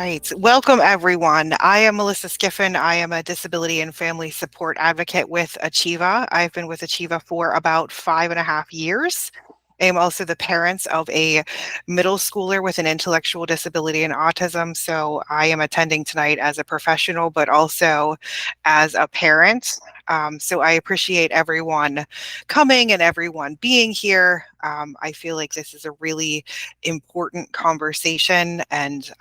right. Welcome, everyone. I am Melissa Skiffin. I am a disability and family support advocate with Achieva. I've been with Achieva for about 5.5 years. I am also the parent of a middle schooler with an intellectual disability and autism. So I am attending tonight as a professional, but also as a parent. So I appreciate everyone coming and everyone being here. I feel like this is a really important conversation, and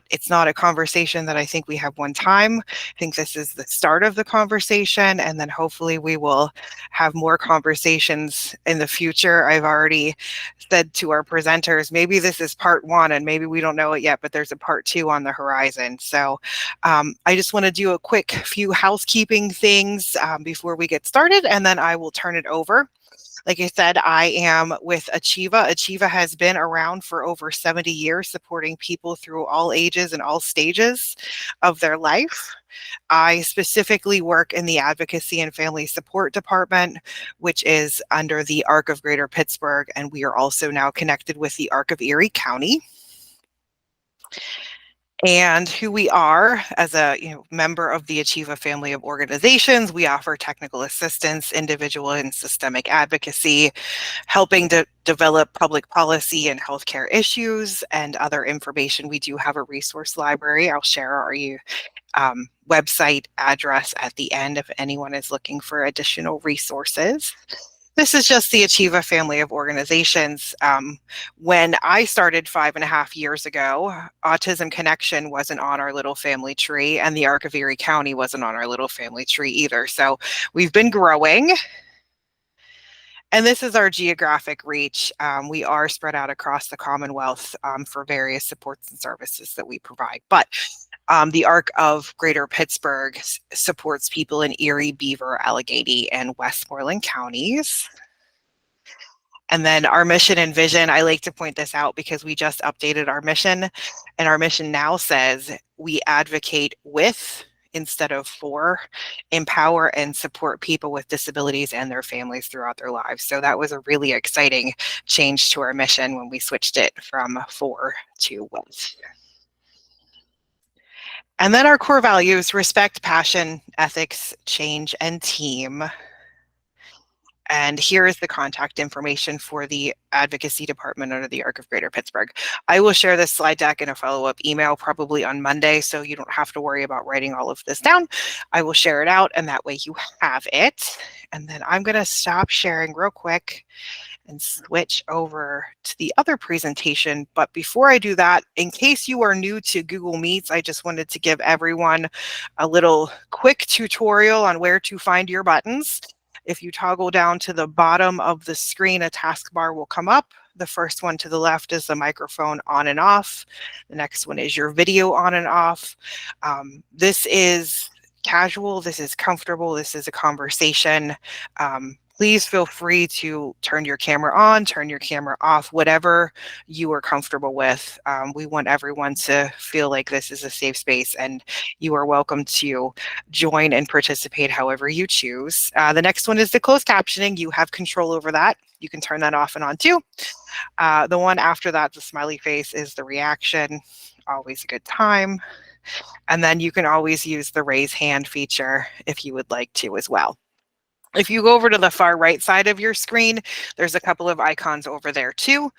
it's not a conversation that I think we have one time. I think this is the start of the conversation, and then hopefully we will have more conversations in the future. I've already said to our presenters, maybe this is part one, and maybe we don't know it yet, but there's a part two on the horizon. So I just want to do a quick few housekeeping things before we get started, and then I will turn it over. Like I said, I am with Achieva. Achieva has been around for over 70 years, supporting people through all ages and all stages of their life. I specifically work in the Advocacy and Family Support Department, which is under the ARC of Greater Pittsburgh, and we are also now connected with the ARC of Erie County. And who we are as a member of the Achieva family of organizations. We offer technical assistance, individual and systemic advocacy, helping to develop public policy and healthcare issues and other information. We do have a resource library. I'll share our website address at the end if anyone is looking for additional resources. This is just the Achieva family of organizations. When I started 5.5 years ago, Autism Connection wasn't on our little family tree, and the ARC of Erie County wasn't on our little family tree either. So we've been growing. And this is our geographic reach. We are spread out across the Commonwealth for various supports and services that we provide. But the ARC of Greater Pittsburgh supports people in Erie, Beaver, Allegheny, and Westmoreland counties. And then our mission and vision, I like to point this out because we just updated our mission, and our mission now says we advocate with instead of for, empower and support people with disabilities and their families throughout their lives. So that was a really exciting change to our mission when we switched it from for to with. And then our core values: respect, passion, ethics, change, and team. And here is the contact information for the advocacy department under the ARC of Greater Pittsburgh. I will share this slide deck in a follow-up email probably on Monday, so you don't have to worry about writing all of this down. I will share it out, and that way you have it. And then I'm going to stop sharing real quick and switch over to the other presentation. But before I do that, in case you are new to Google Meets, I just wanted to give everyone a little quick tutorial on where to find your buttons. If you toggle down to the bottom of the screen, a taskbar will come up. The first one to the left is the microphone on and off. The next one is your video on and off. This is casual, this is comfortable, this is a conversation. Please feel free to turn your camera on, turn your camera off, whatever you are comfortable with. We want everyone to feel like this is a safe space, and you are welcome to join and participate however you choose. The next one is the closed captioning. You have control over that. You can turn that off and on too. The one after that, the smiley face, is the reaction. Always a good time. And then you can always use the raise hand feature if you would like to as well. If you go over to the far right side of your screen, there's a couple of icons over there too.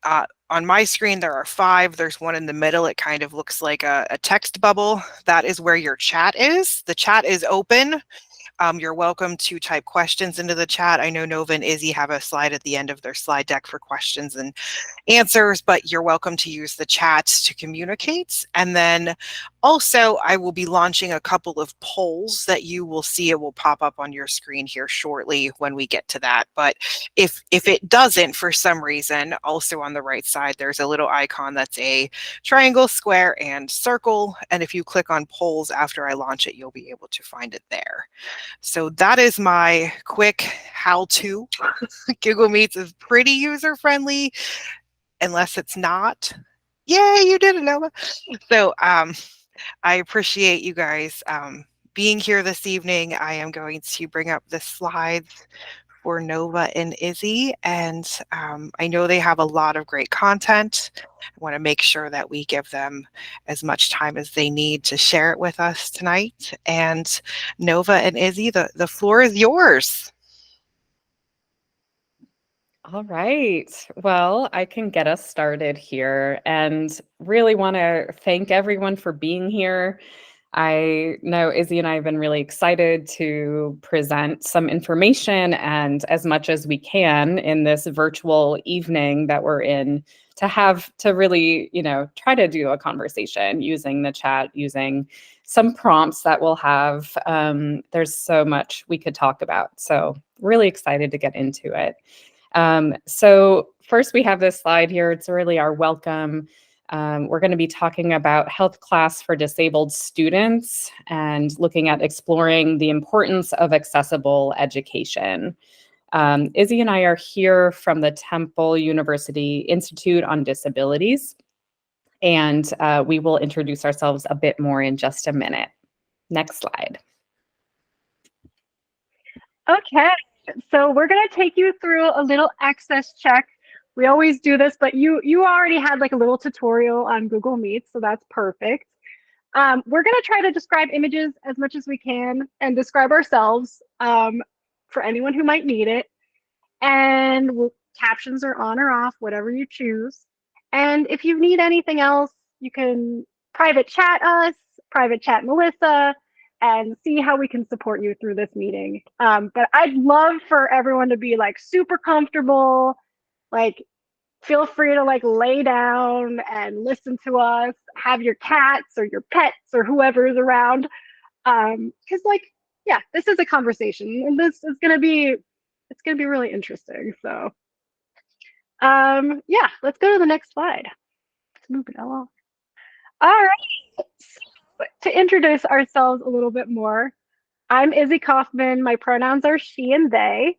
On my screen, there are 5. There's one in the middle. It kind of looks like a text bubble. That is where your chat is. The chat is open. You're welcome to type questions into the chat. I know Nova and Izzy have a slide at the end of their slide deck for questions and answers, but you're welcome to use the chat to communicate. And then also, I will be launching a couple of polls that you will see. It will pop up on your screen here shortly when we get to that. But if it doesn't for some reason, also on the right side, there's a little icon that's a triangle, square, and circle. And if you click on polls after I launch it, you'll be able to find it there. So that is my quick how-to. Google Meets is pretty user-friendly, unless it's not. Yay, you did it, Nova. So I appreciate you guys being here this evening. I am going to bring up the slides for Nova and Izzy, and I know they have a lot of great content. I want to make sure that we give them as much time as they need to share it with us tonight. And Nova and Izzy, the floor is yours. All right. Well, I can get us started here and really want to thank everyone for being here. I know Izzy and I have been really excited to present some information and as much as we can in this virtual evening that we're in to really, try to do a conversation using the chat, using some prompts that we'll have. There's so much we could talk about. So really excited to get into it. So first we have this slide here. It's really our welcome. We're going to be talking about health class for disabled students and looking at exploring the importance of accessible education. Izzy and I are here from the Temple University Institute on Disabilities, and we will introduce ourselves a bit more in just a minute. Next slide. Okay, so we're going to take you through a little access check. We always do this, but you already had like a little tutorial on Google Meet, so that's perfect. We're going to try to describe images as much as we can and describe ourselves for anyone who might need it. And captions are on or off, whatever you choose. And if you need anything else, you can private chat us, private chat Melissa, and see how we can support you through this meeting. But I'd love for everyone to be like super comfortable, like feel free to like lay down and listen to us, have your cats or your pets or whoever is around. Because like, yeah, this is a conversation and this is gonna be, it's gonna be really interesting. So yeah, let's go to the next slide. Let's move it along. All right. So, to introduce ourselves a little bit more, I'm Izzy Kaufman. My pronouns are she and they.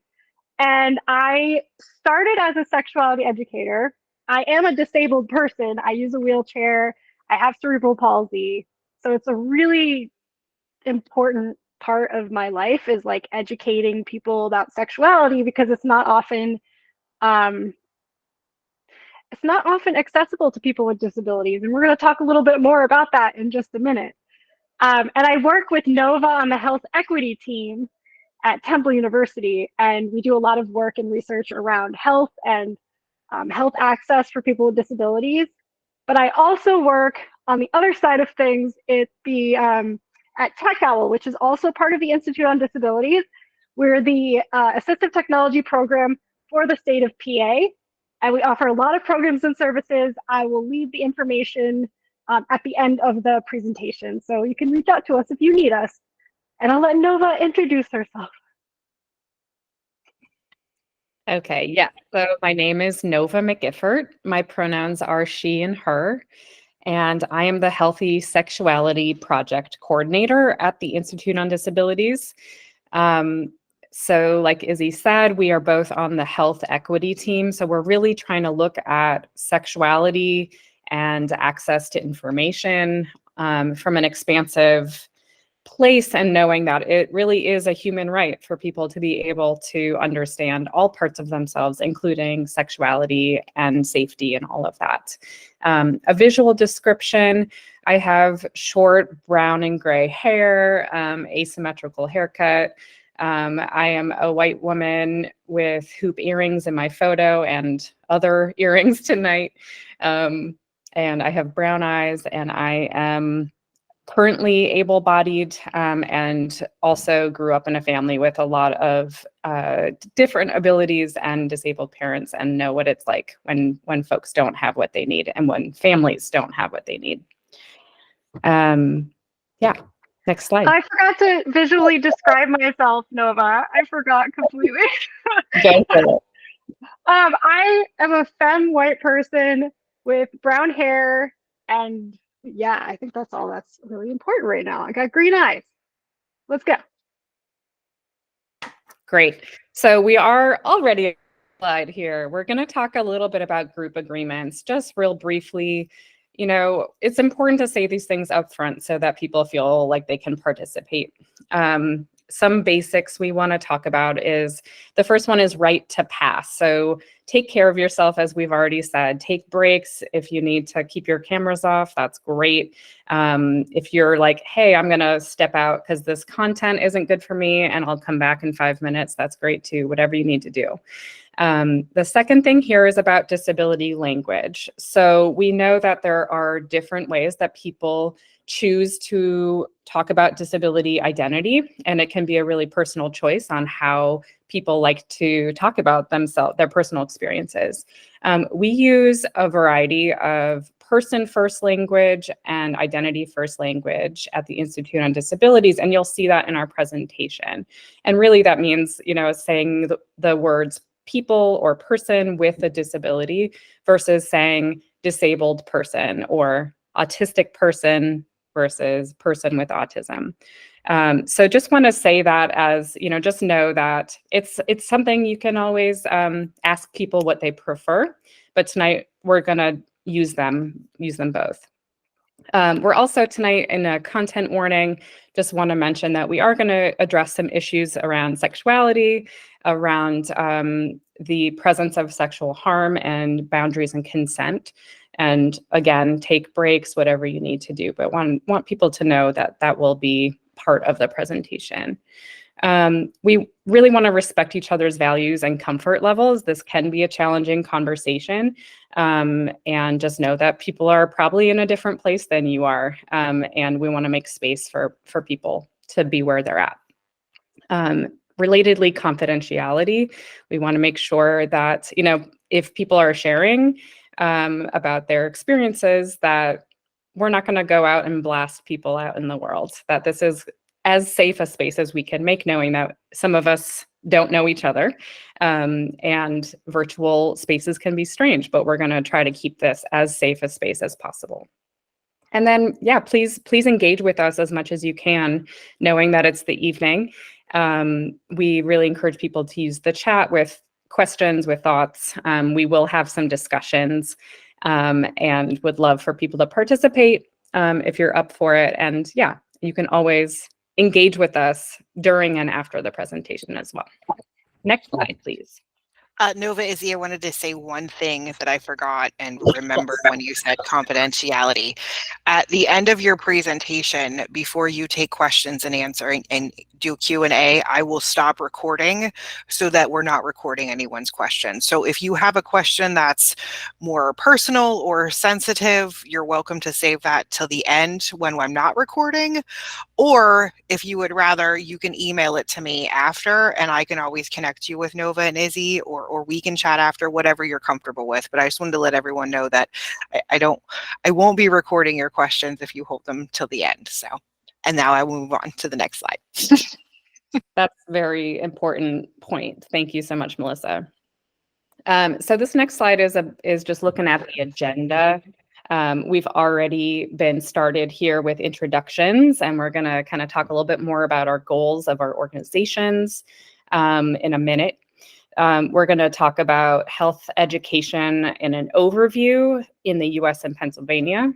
And I started as a sexuality educator. I am a disabled person. I use a wheelchair. I have cerebral palsy. So it's a really important part of my life is like educating people about sexuality because um, it's not often accessible to people with disabilities. And we're going to talk a little bit more about that in just a minute. And I work with Nova on the health equity team at Temple University, and we do a lot of work and research around health and health access for people with disabilities. But I also work on the other side of things at Tech Owl, which is also part of the Institute on Disabilities. We're the assistive technology program for the state of PA, and we offer a lot of programs and services. I will leave the information at the end of the presentation, so you can reach out to us if you need us. And I'll let Nova introduce herself. Okay, yeah. So my name is Nova McGiffert. My pronouns are she and her, and I am the Healthy Sexuality Project Coordinator at the Institute on Disabilities. So like Izzy said, we are both on the health equity team. So we're really trying to look at sexuality and access to information from an expansive place and knowing that it really is a human right for people to be able to understand all parts of themselves, including sexuality and safety and all of that. A visual description, I have short brown and gray hair, asymmetrical haircut. I am a white woman with hoop earrings in my photo and other earrings tonight. And I have brown eyes, and I am currently able-bodied and also grew up in a family with a lot of different abilities and disabled parents, and know what it's like when folks don't have what they need and when families don't have what they need. Yeah, next slide. I forgot to visually describe myself, Nova. I forgot completely. Go for it. I am a femme white person with brown hair, and yeah, I think that's all that's really important right now. I got green eyes. Let's go. Great. So we are already on the slide here. We're going to talk a little bit about group agreements, just real briefly. You know, it's important to say these things up front so that people feel like they can participate. some basics we want to talk about is the first one is right to pass. So take care of yourself, as we've already said. Take breaks. If you need to keep your cameras off, that's great. If you're like, hey, I'm going to step out because this content isn't good for me and I'll come back in 5 minutes, that's great too, whatever you need to do. The second thing here is about disability language. So we know that there are different ways that people choose to talk about disability identity, and it can be a really personal choice on how people like to talk about themselves, their personal experiences. We use a variety of person-first language and identity-first language at the Institute on Disabilities, and you'll see that in our presentation. And really that means, saying the words people or person with a disability versus saying disabled person or autistic person versus person with autism. So just want to say that as, just know that it's something you can always ask people what they prefer, but tonight we're going to use them both. We're also tonight in a content warning, just want to mention that we are going to address some issues around sexuality, around the presence of sexual harm and boundaries and consent. And again, take breaks, whatever you need to do, but want people to know that that will be part of the presentation. We really want to respect each other's values and comfort levels. This can be a challenging conversation. And just know that people are probably in a different place than you are. And we want to make space for people to be where they're at. Relatedly, confidentiality. We want to make sure that, if people are sharing about their experiences, that we're not going to go out and blast people out in the world, that this is as safe a space as we can make, knowing that some of us don't know each other, and virtual spaces can be strange, but we're going to try to keep this as safe a space as possible. And then, yeah, please engage with us as much as you can, knowing that it's the evening. We really encourage people to use the chat with questions, with thoughts. We will have some discussions, and would love for people to participate if you're up for it. And yeah, you can always engage with us during and after the presentation as well. Next slide, please. Nova, Izzy, I wanted to say one thing that I forgot and remembered when you said confidentiality. At the end of your presentation, before you take questions and answering and do Q&A, I will stop recording so that we're not recording anyone's questions. So if you have a question that's more personal or sensitive, you're welcome to save that till the end when I'm not recording. Or if you would rather, you can email it to me after, and I can always connect you with Nova and Izzy, or we can chat after, whatever you're comfortable with. But I just wanted to let everyone know that I won't be recording your questions if you hold them till the end. So, and now I will move on to the next slide. That's a very important point. Thank you so much, Melissa. So this next slide is just looking at the agenda. We've already been started here with introductions, and we're going to kind of talk a little bit more about our goals of our organizations in a minute. We're going to talk about health education in an overview in the US and Pennsylvania.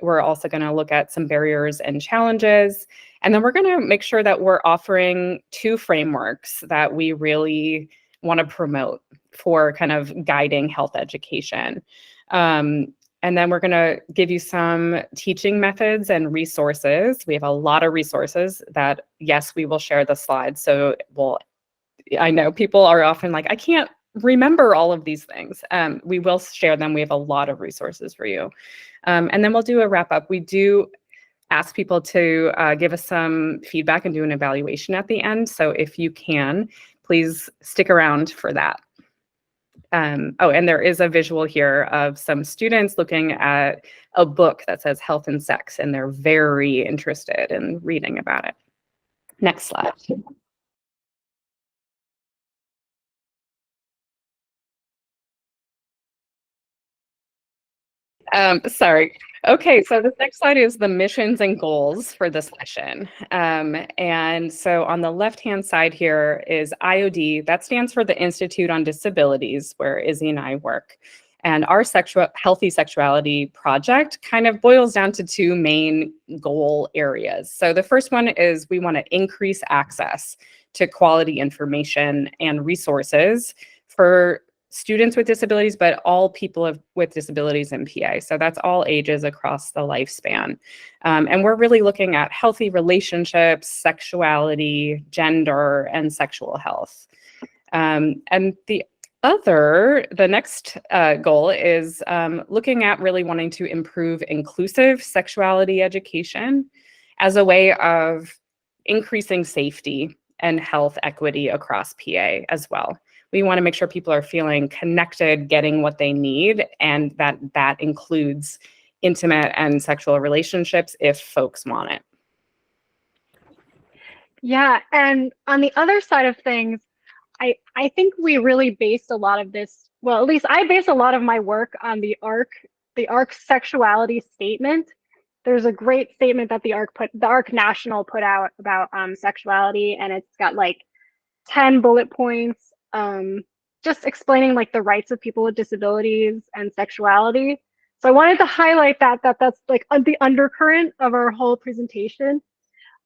We're also going to look at some barriers and challenges. And then we're going to make sure that we're offering 2 frameworks that we really want to promote for kind of guiding health education. And then we're going to give you some teaching methods and resources. We have a lot of resources that, yes, we will share the slides. So I know people are often like, I can't remember all of these things. We will share them. We have a lot of resources for you. And then we'll do a wrap up. We do ask people to give us some feedback and do an evaluation at the end. So if you can, please stick around for that. Oh, and there is a visual here of some students looking at a book that says Health and Sex, and they're very interested in reading about it. Next slide. Sorry. Okay, so this next slide is the missions and goals for this session. And so on the left-hand side here is IOD. That stands for the Institute on Disabilities, where Izzy and I work. And our healthy sexuality project kind of boils down to two main goal areas. So the first one is we want to increase access to quality information and resources for students with disabilities, but all people with disabilities in PA. So that's all ages across the lifespan. And we're really looking at healthy relationships, sexuality, gender, and sexual health. And the next goal is looking at really wanting to improve inclusive sexuality education as a way of increasing safety and health equity across PA as well. We want to make sure people are feeling connected, getting what they need, and that includes intimate and sexual relationships if folks want it. Yeah, and on the other side of things, I think we really based a lot of this, well, at least I base a lot of my work on the ARC sexuality statement. There's a great statement that the ARC National put out about sexuality, and it's got like 10 bullet points, just explaining like the rights of people with disabilities and sexuality. So I wanted to highlight that's like the undercurrent of our whole presentation.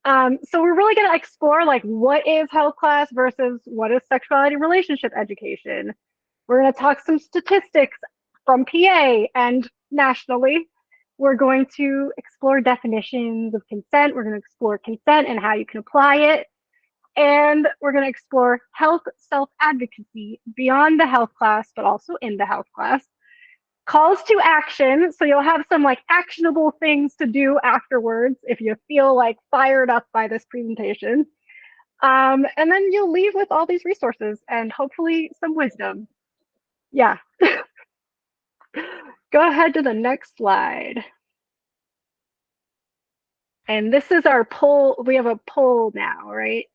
So we're really going to explore like what is health class versus what is sexuality relationship education. We're going to talk some statistics from PA and nationally. We're going to explore definitions of consent. We're going to explore consent and how you can apply it. And we're going to explore health self-advocacy beyond the health class, but also in the health class. Calls to action, so you'll have some like actionable things to do afterwards if you feel like fired up by this presentation. And then you'll leave with all these resources and hopefully some wisdom. Yeah. Go ahead to the next slide. And this is our poll. We have a poll now, right?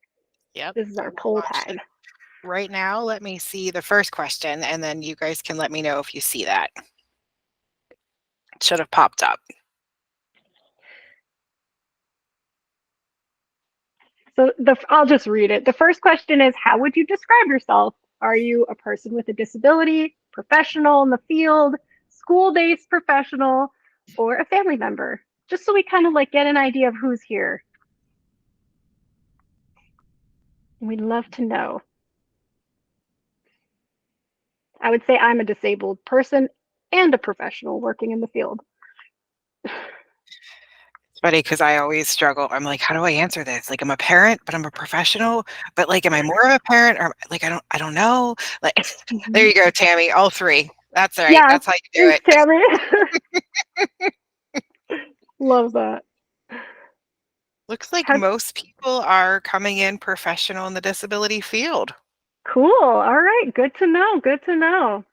Yep. This is our poll time. Right now, let me see the first question, and then you guys can let me know if you see that. It should have popped up. So I'll just read it. The first question is, how would you describe yourself? Are you a person with a disability, professional in the field, school-based professional, or a family member? Just so we kind of like get an idea of who's here. We'd love to know. I would say I'm a disabled person and a professional working in the field. It's funny because I always struggle. I'm like, how do I answer this? Like, I'm a parent, but I'm a professional. But like, am I more of a parent, or like I don't know. Like, there you go, Tammy. All three. That's right. Yeah, That's how you do it. Tammy. Love that. Looks like most people are coming in professional in the disability field. Cool. All right. Good to know. Good to know.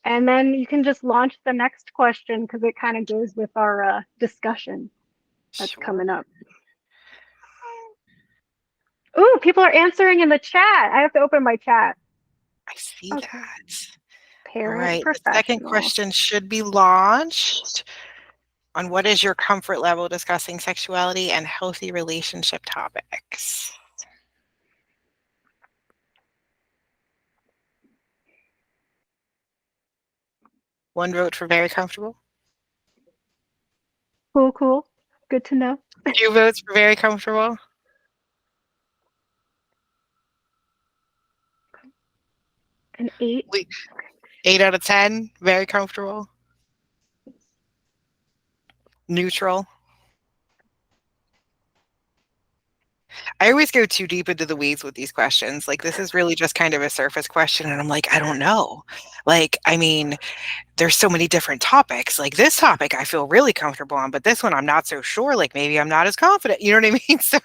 And then you can just launch the next question because it kind of goes with our discussion that's coming up. Ooh, people are answering in the chat. I have to open my chat. I see that. Parent, all right. professional. The second question should be launched on what is your comfort level discussing sexuality and healthy relationship topics. One vote for very comfortable. Cool, cool. Good to know. 2 votes for very comfortable. An 8. 8 out of 10, very comfortable. Neutral. I always go too deep into the weeds with these questions. Like, this is really just kind of a surface question, and I'm like, I don't know. Like, I mean, there's so many different topics. Like, this topic I feel really comfortable on, but this one I'm not so sure. Like, maybe I'm not as confident. You know what I mean? So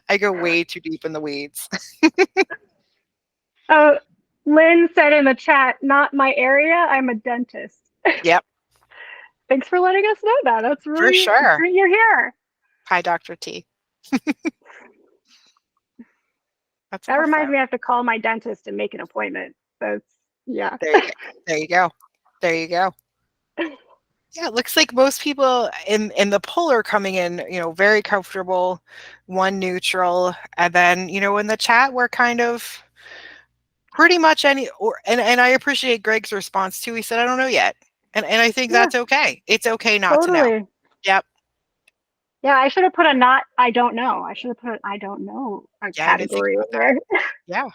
I go way too deep in the weeds. Oh, Lynn said in the chat, not my area. I'm a dentist. Yep. Thanks for letting us know that. That's really For sure. great you're here. Hi, Dr. T. That's that awesome. reminds me I have to call my dentist and make an appointment. That's, yeah. There you go. There you go. Yeah, it looks like most people in the poll are coming in, very comfortable, 1 neutral, and then, in the chat we're kind of pretty much and I appreciate Greg's response too. He said, I don't know yet. And I think Yeah, that's okay. It's okay not to know. totally. Yep. Yeah, I should have put a not I don't know. I should have put I don't know a Yeah, I didn't think category in about that. there.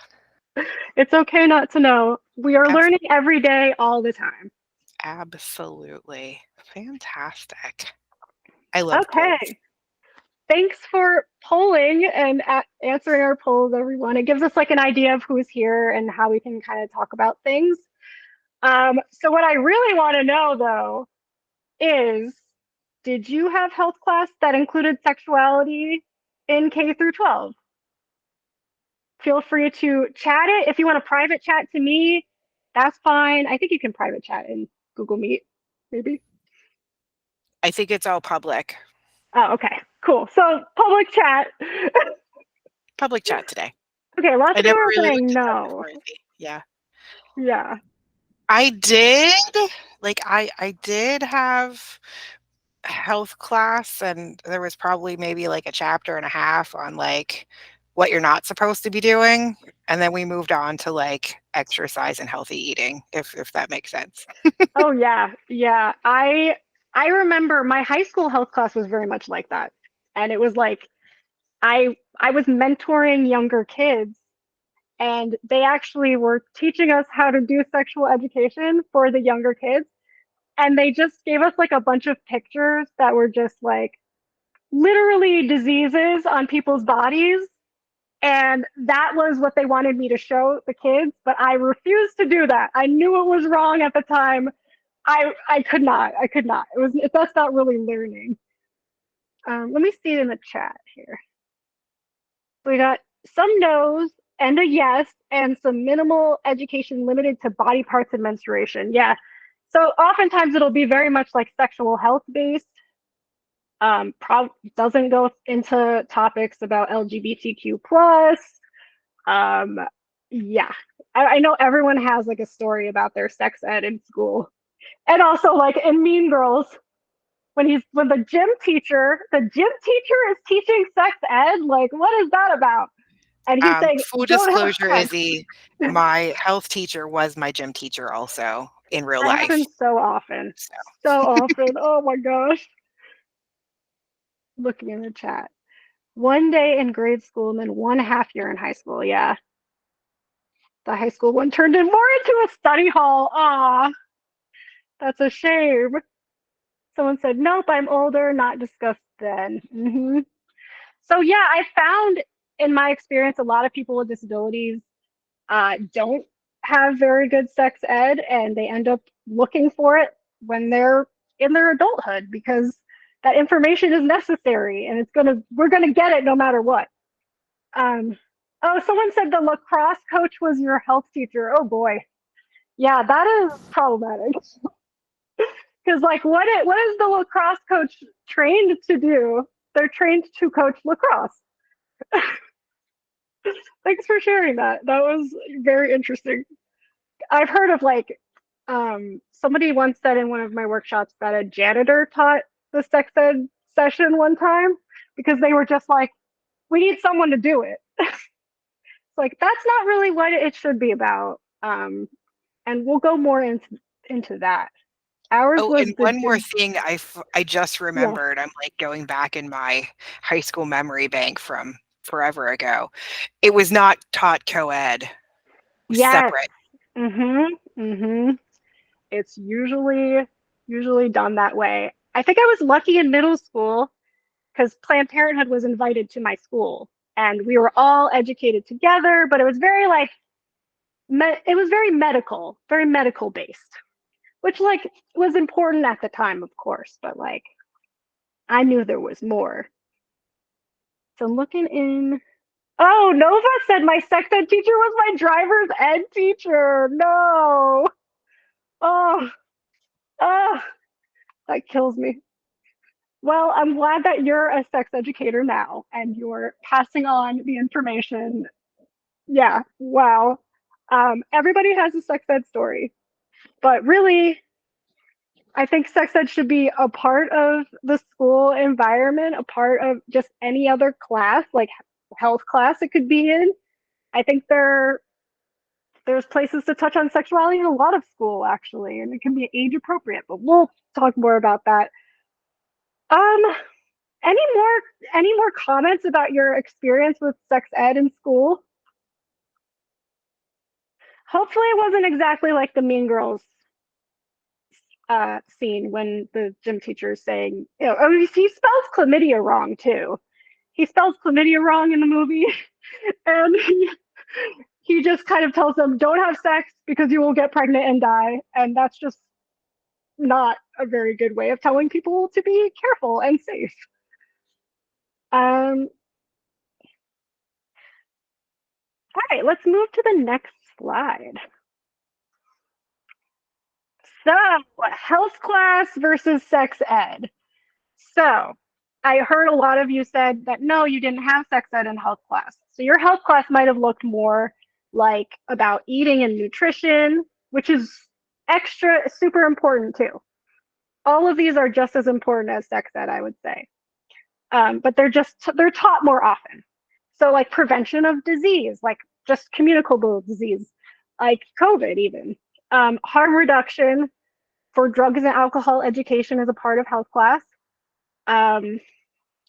Yeah, It's okay not to know. We are absolutely. learning every day, all the time. Absolutely. Fantastic. I love polls. Okay. Thanks for polling and answering our polls, everyone. It gives us like an idea of who's here and how we can kind of talk about things. So what I really want to know though is, did you have health class that included sexuality in K through 12? Feel free to chat it. If you want to private chat to me, that's fine. I think you can private chat in Google Meet, maybe. I think it's all public. Oh, okay, cool. So public chat. Public chat today. Okay, lots I of never people are really saying looked at that no. before. Yeah. Yeah. I did. Like I did have health class, and there was probably maybe like a chapter and a half on like what you're not supposed to be doing, and then we moved on to like exercise and healthy eating, if that makes sense. Oh yeah, yeah. I remember my high school health class was very much like that, and it was like I was mentoring younger kids, and they actually were teaching us how to do sexual education for the younger kids, and they just gave us like a bunch of pictures that were just like literally diseases on people's bodies. And that was what they wanted me to show the kids, but I refused to do that. I knew it was wrong at the time. I could not. I could not. It was that's not really learning. Let me see it in the chat here. We got some no's and a yes, and some minimal education limited to body parts and menstruation. Yeah. So oftentimes it'll be very much like sexual health based. Doesn't go into topics about LGBTQ plus. Um, yeah, I know everyone has like a story about their sex ed in school, and also like in Mean Girls, when the gym teacher is teaching sex ed, like what is that about? And he's saying Full don't have disclosure, sex. Izzy, my health teacher was my gym teacher also in real That life. happens so often, So so often. Oh my gosh. Looking in the chat. One day in grade school and then 1.5 years in high school. Yeah, the high school one turned in more into a study hall. Ah, that's a shame. Someone said, nope, I'm older, not discussed then. So, yeah, I found in my experience, a lot of people with disabilities don't have very good sex ed, and they end up looking for it when they're in their adulthood because that information is necessary and we're gonna get it no matter what. Um, oh, someone said the lacrosse coach was your health teacher. Oh boy. Yeah, that is problematic. Because like what is the lacrosse coach trained to do? They're trained to coach lacrosse. Thanks for sharing that. That was very interesting. I've heard of like somebody once said in one of my workshops that a janitor taught the sex ed session one time because they were just like, we need someone to do it. Like that's not really what it should be about. And we'll go more into that. Ours oh, was and the one more gym. thing I just Yeah. remembered, I'm like going back in my high school memory bank from forever ago. It was not taught co-ed. It was Yes. separate. It's usually done that way. I think I was lucky in middle school because Planned Parenthood was invited to my school and we were all educated together, but it was very like it was very medical based, which like was important at the time, of course, but like I knew there was more. So I'm looking in. Oh, Nova said my sex ed teacher was my driver's ed teacher. No. Oh, oh, that kills me. Well, I'm glad that you're a sex educator now and you're passing on the information. Yeah, wow. Everybody has a sex ed story, but really, I think sex ed should be a part of the school environment, a part of just any other class, like health class it could be in. I think they're there's places to touch on sexuality in a lot of school, actually, and it can be age appropriate, but we'll talk more about that. Um, any more comments about your experience with sex ed in school? Hopefully it wasn't exactly like the Mean Girls scene when the gym teacher is saying, oh, he spells chlamydia wrong too. He spells chlamydia wrong in the movie, and he just kind of tells them, don't have sex because you will get pregnant and die. And that's just not a very good way of telling people to be careful and safe. All right, let's move to the next slide. So, health class versus sex ed. So, I heard a lot of you said that no, you didn't have sex ed in health class. So your health class might have looked more like about eating and nutrition, which is super important too. All of these are just as important as sex ed, I would say. But they're taught more often. So like prevention of disease, like just communicable disease, like COVID even. Harm reduction for drugs and alcohol education is a part of health class.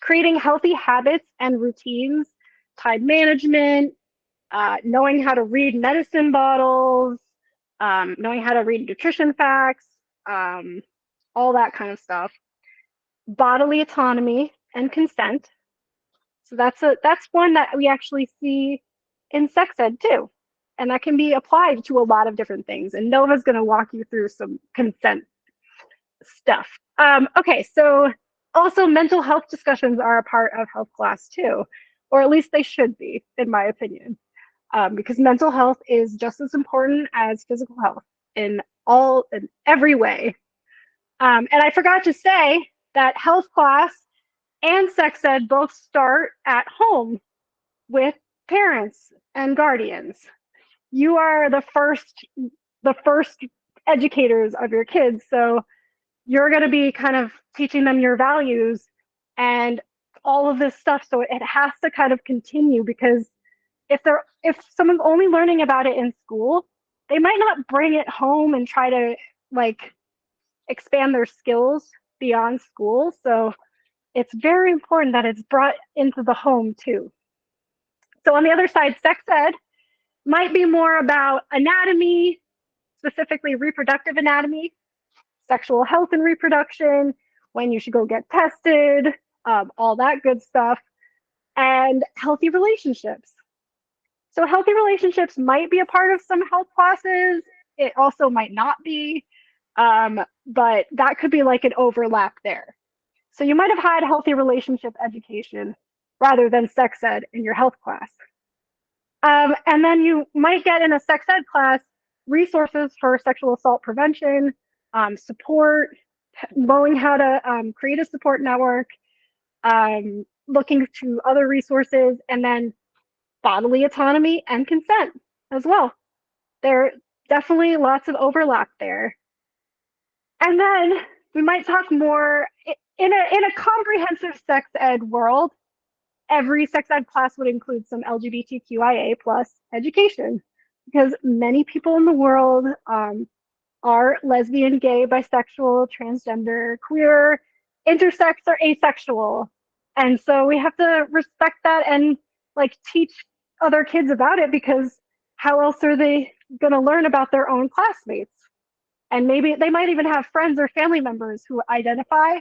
Creating healthy habits and routines, time management, knowing how to read medicine bottles, knowing how to read nutrition facts, all that kind of stuff. Bodily autonomy and consent. So that's one that we actually see in sex ed too. And that can be applied to a lot of different things. And Nova's going to walk you through some consent stuff. Okay, so also mental health discussions are a part of health class too, or at least they should be, in my opinion, because mental health is just as important as physical health in every way. And I forgot to say that health class and sex ed both start at home with parents and guardians. You are the first educators of your kids, so you're going to be kind of teaching them your values and all of this stuff. So it has to kind of continue, because if someone's only learning about it in school, they might not bring it home and try to like expand their skills beyond school. So it's very important that it's brought into the home too. So on the other side, sex ed might be more about anatomy, specifically reproductive anatomy, sexual health and reproduction, when you should go get tested, all that good stuff, and healthy relationships. So healthy relationships might be a part of some health classes. It also might not be, but that could be like an overlap there. So you might have had healthy relationship education rather than sex ed in your health class. And then you might get in a sex ed class resources for sexual assault prevention, support, knowing how to create a support network, looking to other resources, and then bodily autonomy and consent as well. There are definitely lots of overlap there. And then we might talk more in a comprehensive sex ed world. Every sex ed class would include some LGBTQIA plus education, because many people in the world are lesbian, gay, bisexual, transgender, queer, intersex, or asexual. And so we have to respect that and like teach other kids about it, because how else are they going to learn about their own classmates? And maybe they might even have friends or family members who identify,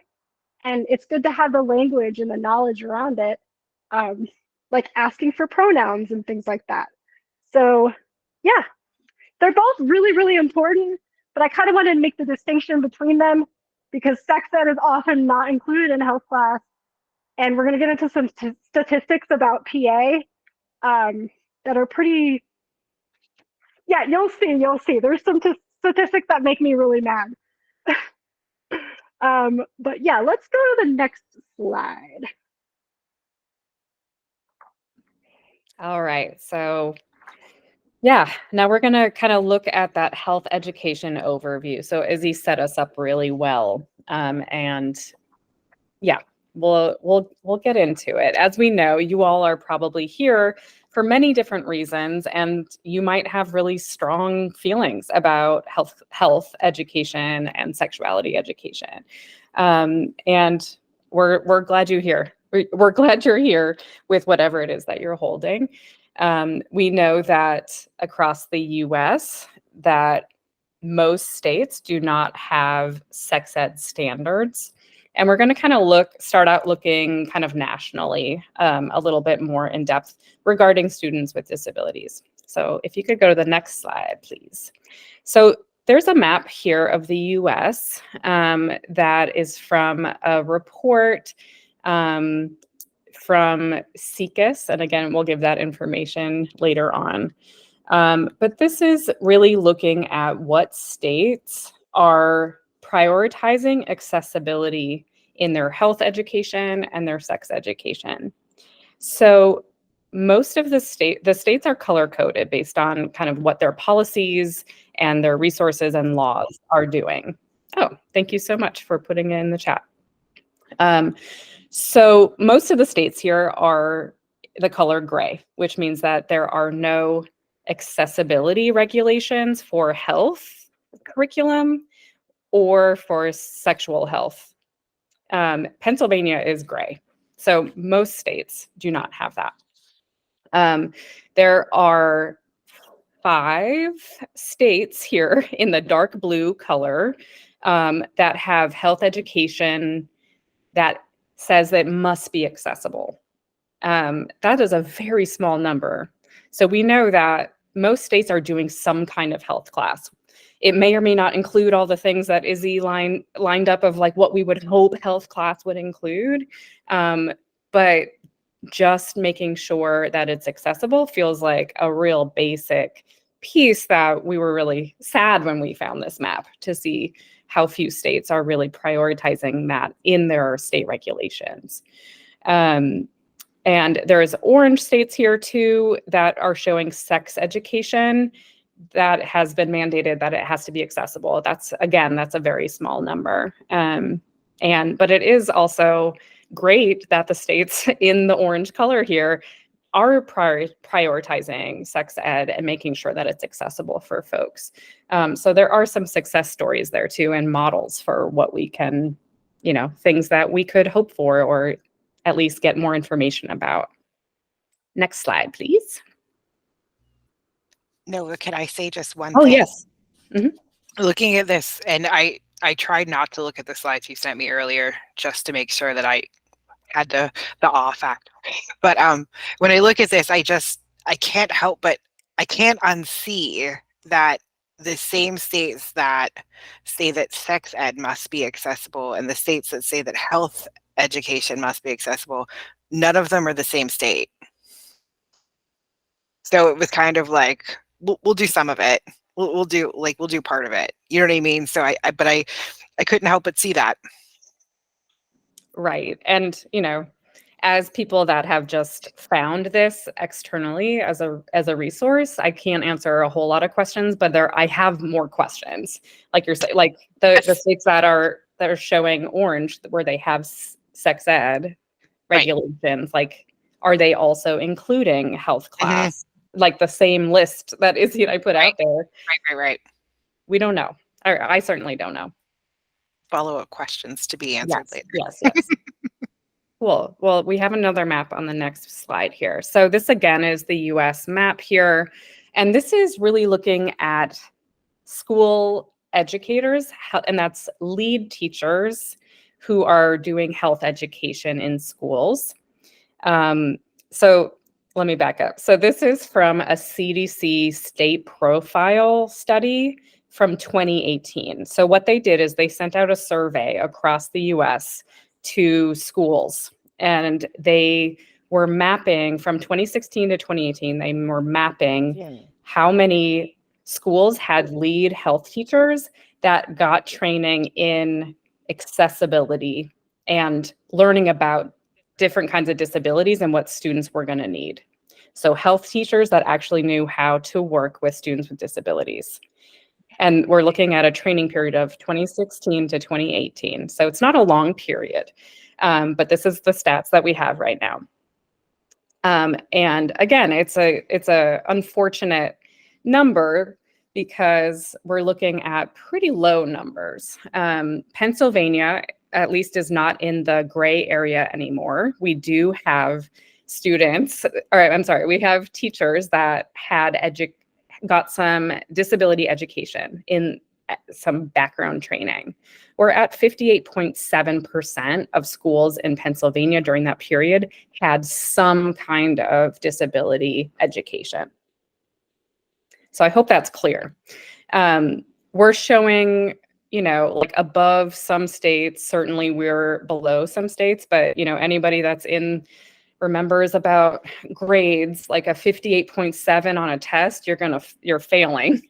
and it's good to have the language and the knowledge around it, like asking for pronouns and things like that. So yeah, they're both really, really important, but I kind of wanted to make the distinction between them, because sex ed is often not included in health class. And we're going to get into some statistics about PA that are pretty, yeah, you'll see. There's some statistics that make me really mad. But yeah, let's go to the next slide. All right, so yeah, now we're going to kind of look at that health education overview. So Izzy set us up really well. And yeah, we'll get into it. As we know, you all are probably here for many different reasons, and you might have really strong feelings about health education and sexuality education. And we're glad you're here. We're glad you're here with whatever it is that you're holding. We know that across the US that most states do not have sex ed standards. And we're going to kind of start out looking kind of nationally, a little bit more in depth regarding students with disabilities. So if you could go to the next slide, please. So there's a map here of the US that is from a report from SECUS. And again, we'll give that information later on. But this is really looking at what states are prioritizing accessibility in their health education and their sex education. So most of the states are color coded based on kind of what their policies and their resources and laws are doing. Oh, thank you so much for putting it in the chat. So most of the states here are the color gray, which means that there are no accessibility regulations for health curriculum or for sexual health. Pennsylvania is gray. So most states do not have that. There are 5 states here in the dark blue color that have health education that says that it must be accessible. That is a very small number. So we know that most states are doing some kind of health class. It may or may not include all the things that Izzy lined up of like what we would hope health class would include. But just making sure that it's accessible feels like a real basic piece that we were really sad when we found this map to see how few states are really prioritizing that in their state regulations. And there's orange states here too that are showing sex education that has been mandated that it has to be accessible. That's a very small number. But it is also great that the states in the orange color here are prioritizing sex ed and making sure that it's accessible for folks. So there are some success stories there too, and models for what we can, things that we could hope for or at least get more information about. Next slide, please. Noah, can I say just one thing? Oh, Yes. Mm-hmm. Looking at this, and I tried not to look at the slides you sent me earlier just to make sure that I had the awe factor. But when I look at this, I can't help but I can't unsee that the same states that say that sex ed must be accessible and the states that say that health education must be accessible, none of them are the same state. So it was kind of like, we'll do some of it. We'll do part of it. You know what I mean? So I couldn't help but see that. Right. And, as people that have just found this externally as a resource, I can't answer a whole lot of questions, but I have more questions. Like you're saying, like the states that are showing orange where they have sex ed regulations, right. Like, are they also including health class? Mm-hmm. Like the same list that Izzy and I put out there. Right. We don't know. I certainly don't know. Follow-up questions to be answered later. Yes. Cool. Well, we have another map on the next slide here. So this again is the US map here. And this is really looking at school educators, and that's lead teachers who are doing health education in schools. So let me back up. So this is from a CDC state profile study from 2018. So what they did is they sent out a survey across the US to schools, and they were mapping from 2016 to 2018. They were mapping how many schools had lead health teachers that got training in accessibility and learning about different kinds of disabilities and what students were going to need. So health teachers that actually knew how to work with students with disabilities. And we're looking at a training period of 2016 to 2018. So it's not a long period. But this is the stats that we have right now. And again, it's a unfortunate number because we're looking at pretty low numbers. Pennsylvania, at least, is not in the gray area anymore. We do have students, or I'm sorry, we have teachers that got some disability education in some background training. We're at 58.7% of schools in Pennsylvania during that period had some kind of disability education. So I hope that's clear. We're showing, like above some states. Certainly we're below some states, but anybody that's remembers about grades, like a 58.7 on a test, you're failing.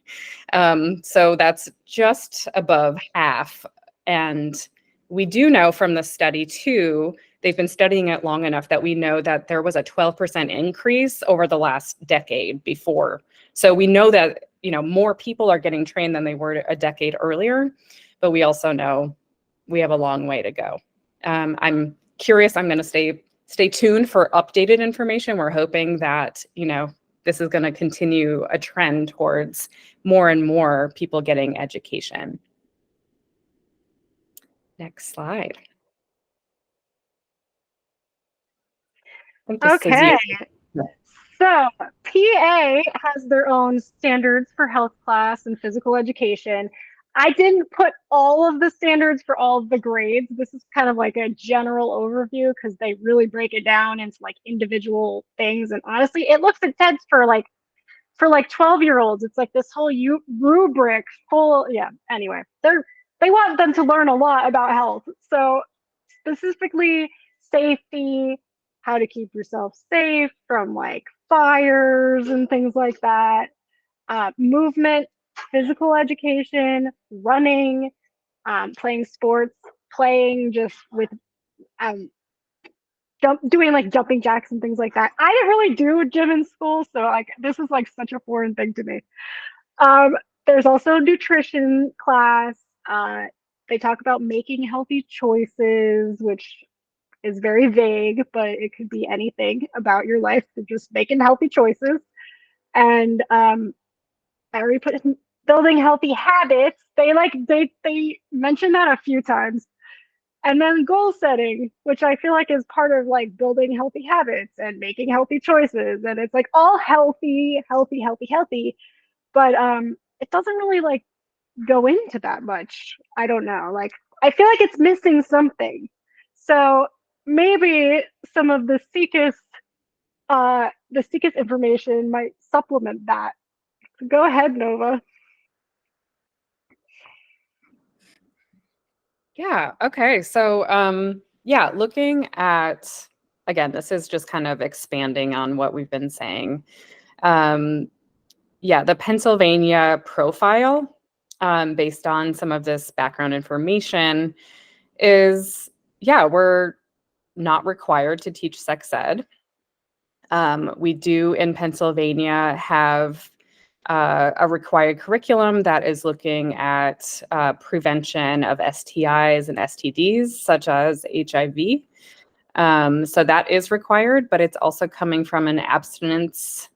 So that's just above half. And we do know from the study too, they've been studying it long enough that we know that there was a 12% increase over the last decade before. So we know that, more people are getting trained than they were a decade earlier, but we also know we have a long way to go. I'm curious, I'm going to stay tuned for updated information. We're hoping that, this is going to continue a trend towards more and more people getting education. Next slide. I think this is Okay. you. So PA has their own standards for health class and physical education. I didn't put all of the standards for all of the grades. This is kind of like a general overview because they really break it down into like individual things. And honestly, it looks intense for 12-year-olds. It's like this whole rubric full. Yeah. Anyway, they want them to learn a lot about health. So specifically safety, how to keep yourself safe from like fires and things like that, movement, physical education, running, playing sports, playing just with doing like jumping jacks and things like that. I didn't really do gym in school, so like this is like such a foreign thing to me. There's also nutrition class. They talk about making healthy choices, which is very vague, but it could be anything about your life. So just making healthy choices. And I already put building healthy habits. They mention that a few times. And then goal setting, which I feel like is part of like building healthy habits and making healthy choices. And it's like all healthy, healthy, healthy, healthy. But it doesn't really like go into that much. I don't know. Like I feel like it's missing something. So maybe some of the SEEKist information might supplement that. So go ahead, Nova. Yeah. Okay. So, yeah, looking at, again, this is just kind of expanding on what we've been saying. Yeah, the Pennsylvania profile, based on some of this background information is, yeah, we're not required to teach sex ed. We do in Pennsylvania have a required curriculum that is looking at prevention of STIs and STDs, such as HIV. So that is required, but it's also coming from an abstinence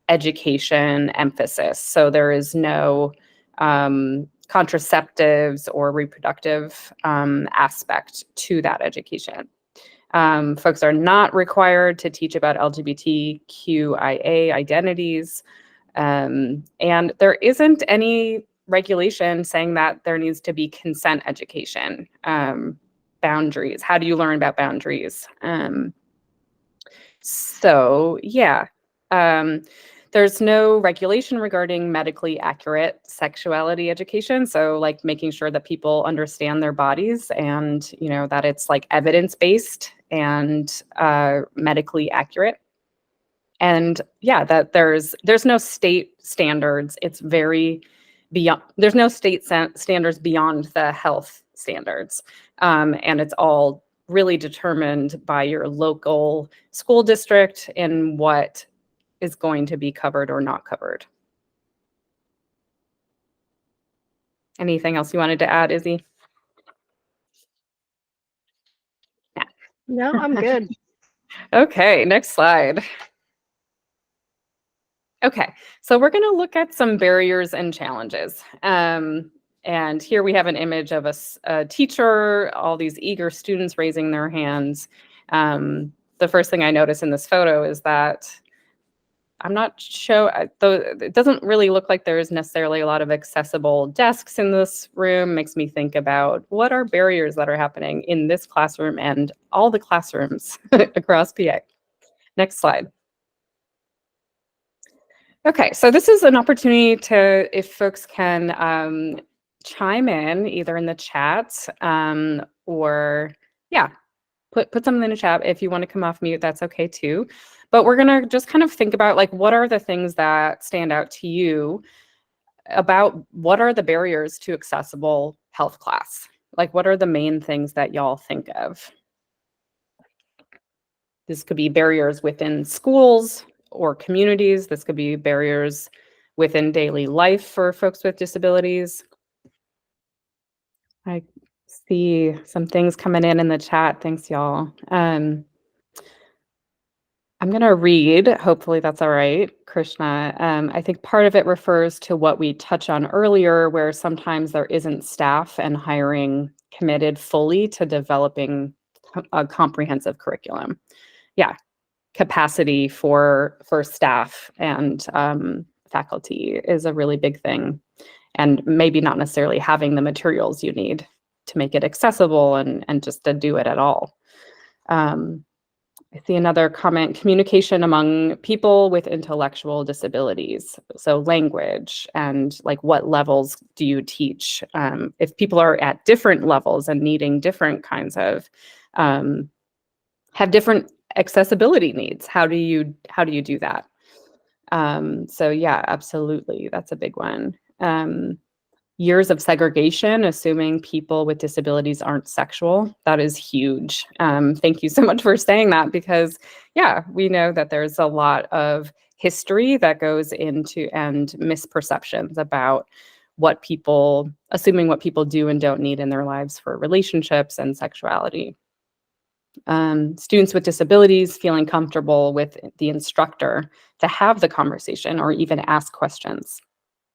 education emphasis. So there is no contraceptives or reproductive aspect to that education. Folks are not required to teach about LGBTQIA identities. And there isn't any regulation saying that there needs to be consent education. Boundaries. How do you learn about boundaries? So, yeah. There's no regulation regarding medically accurate sexuality education. So, like making sure that people understand their bodies and, that it's like evidence-based and medically accurate. And yeah, that there's no state standards. It's very beyond, there's no state standards beyond the health standards. And it's all really determined by your local school district and what is going to be covered or not covered. Anything else you wanted to add, Izzy? Yeah. No, I'm good. Okay, next slide. Okay, so we're going to look at some barriers and challenges. And here we have an image of a teacher, all these eager students raising their hands. The first thing I notice in this photo is that I'm not sure, though it doesn't really look like there's necessarily a lot of accessible desks in this room. Makes me think about what are barriers that are happening in this classroom and all the classrooms across PA. Next slide. Okay, so this is an opportunity to, if folks can chime in either in the chat or, yeah, put something in the chat. If you want to come off mute, that's okay too. But we're gonna just kind of think about like, what are the things that stand out to you about what are the barriers to accessible health class? Like, what are the main things that y'all think of? This could be barriers within schools or communities. This could be barriers within daily life for folks with disabilities. I see some things coming in the chat. Thanks, y'all. I'm going to read, hopefully that's all right, Krishna. I think part of it refers to what we touched on earlier, where sometimes there isn't staff and hiring committed fully to developing a comprehensive curriculum. Yeah, capacity for staff and faculty is a really big thing. And maybe not necessarily having the materials you need to make it accessible and just to do it at all. I see another comment, communication among people with intellectual disabilities. So language and like what levels do you teach? If people are at different levels and needing different kinds of, have different accessibility needs, how do you do that? So yeah, absolutely, that's a big one. Years of segregation, assuming people with disabilities aren't sexual. That is huge. Thank you so much for saying that, because yeah, we know that there's a lot of history that goes into and misperceptions about what people, assuming what people do and don't need in their lives for relationships and sexuality. Students with disabilities feeling comfortable with the instructor to have the conversation or even ask questions.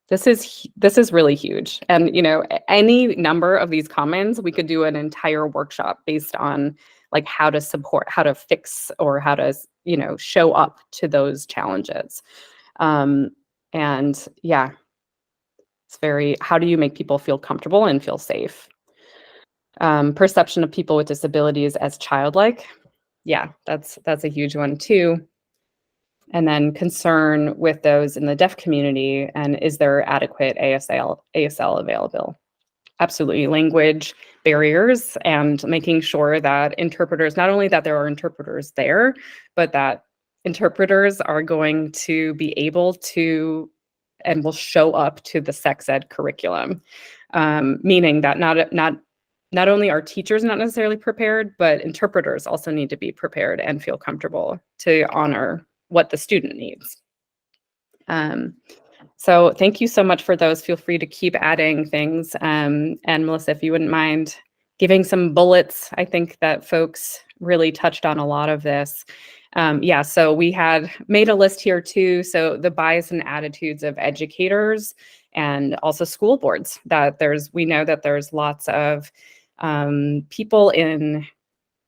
This is really huge. And, you know, any number of these comments, we could do an entire workshop based on like how to support, how to fix, or how to, you know, show up to those challenges. And yeah, it's very, how do you make people feel comfortable and feel safe? Perception of people with disabilities as childlike. Yeah, that's a huge one too. And then concern with those in the deaf community, and is there adequate ASL available? Absolutely. Language barriers and making sure that interpreters, not only that there are interpreters there, but that interpreters are going to be able to and will show up to the sex ed curriculum. Meaning that not only are teachers not necessarily prepared, but interpreters also need to be prepared and feel comfortable to honor what the student needs. So thank you so much for those. Feel free to keep adding things. And Melissa, if you wouldn't mind giving some bullets, I think that folks really touched on a lot of this. Yeah, so we had made a list here too. So the bias and attitudes of educators and also school boards, that we know that there's lots of people in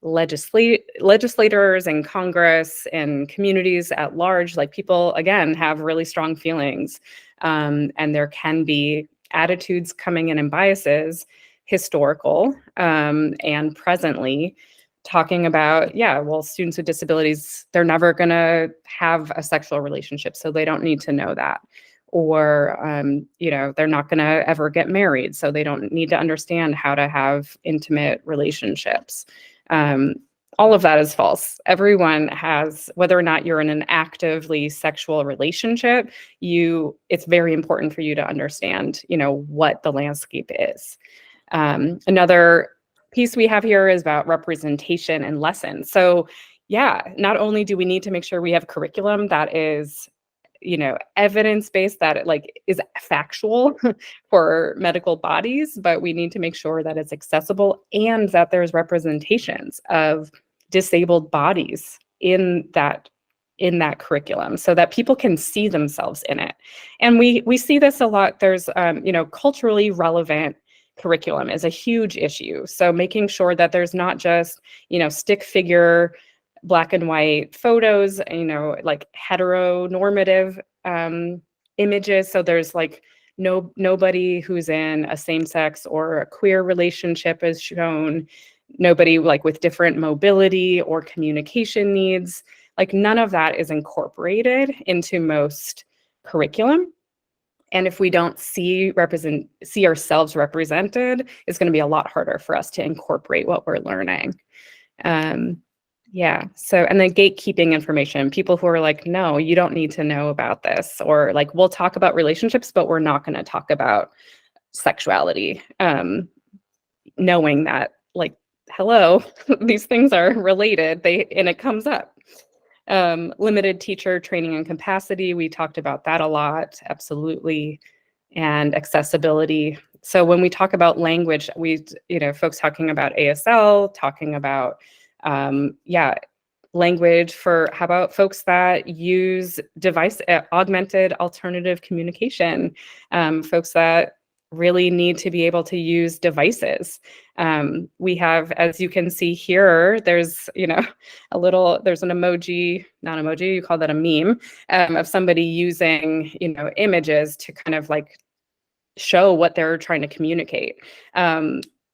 legislators and Congress and communities at large, like people, again, have really strong feelings. And there can be attitudes coming in and biases, historical and presently, talking about, yeah, well, students with disabilities, they're never going to have a sexual relationship, so they don't need to know that. Or, you know, they're not going to ever get married, so they don't need to understand how to have intimate relationships. All of that is false. Everyone has, whether or not you're in an actively sexual relationship, it's very important for you to understand, you know, what the landscape is. Another piece we have here is about representation and lessons. So yeah, not only do we need to make sure we have curriculum that is, you know, evidence-based, that like is factual for medical bodies, but we need to make sure that it's accessible and that there's representations of disabled bodies in that curriculum so that people can see themselves in it. And we see this a lot. There's culturally relevant curriculum is a huge issue. So making sure that there's not just, stick figure, black and white photos, like heteronormative images. So there's like nobody who's in a same-sex or a queer relationship is shown, nobody like with different mobility or communication needs. Like none of that is incorporated into most curriculum. And if we don't see ourselves represented, it's going to be a lot harder for us to incorporate what we're learning. So, and then gatekeeping information, people who are like, no, you don't need to know about this, or like, we'll talk about relationships, but we're not going to talk about sexuality. Knowing that, like, hello, these things are related, and it comes up. Limited teacher training and capacity, we talked about that a lot, absolutely. And accessibility. So when we talk about language, folks talking about ASL, talking about language for, how about folks that use augmented alternative communication, folks that really need to be able to use devices. We have, as you can see here, there's, there's an emoji, not emoji, you call that a meme, of somebody using, images to kind of like show what they're trying to communicate.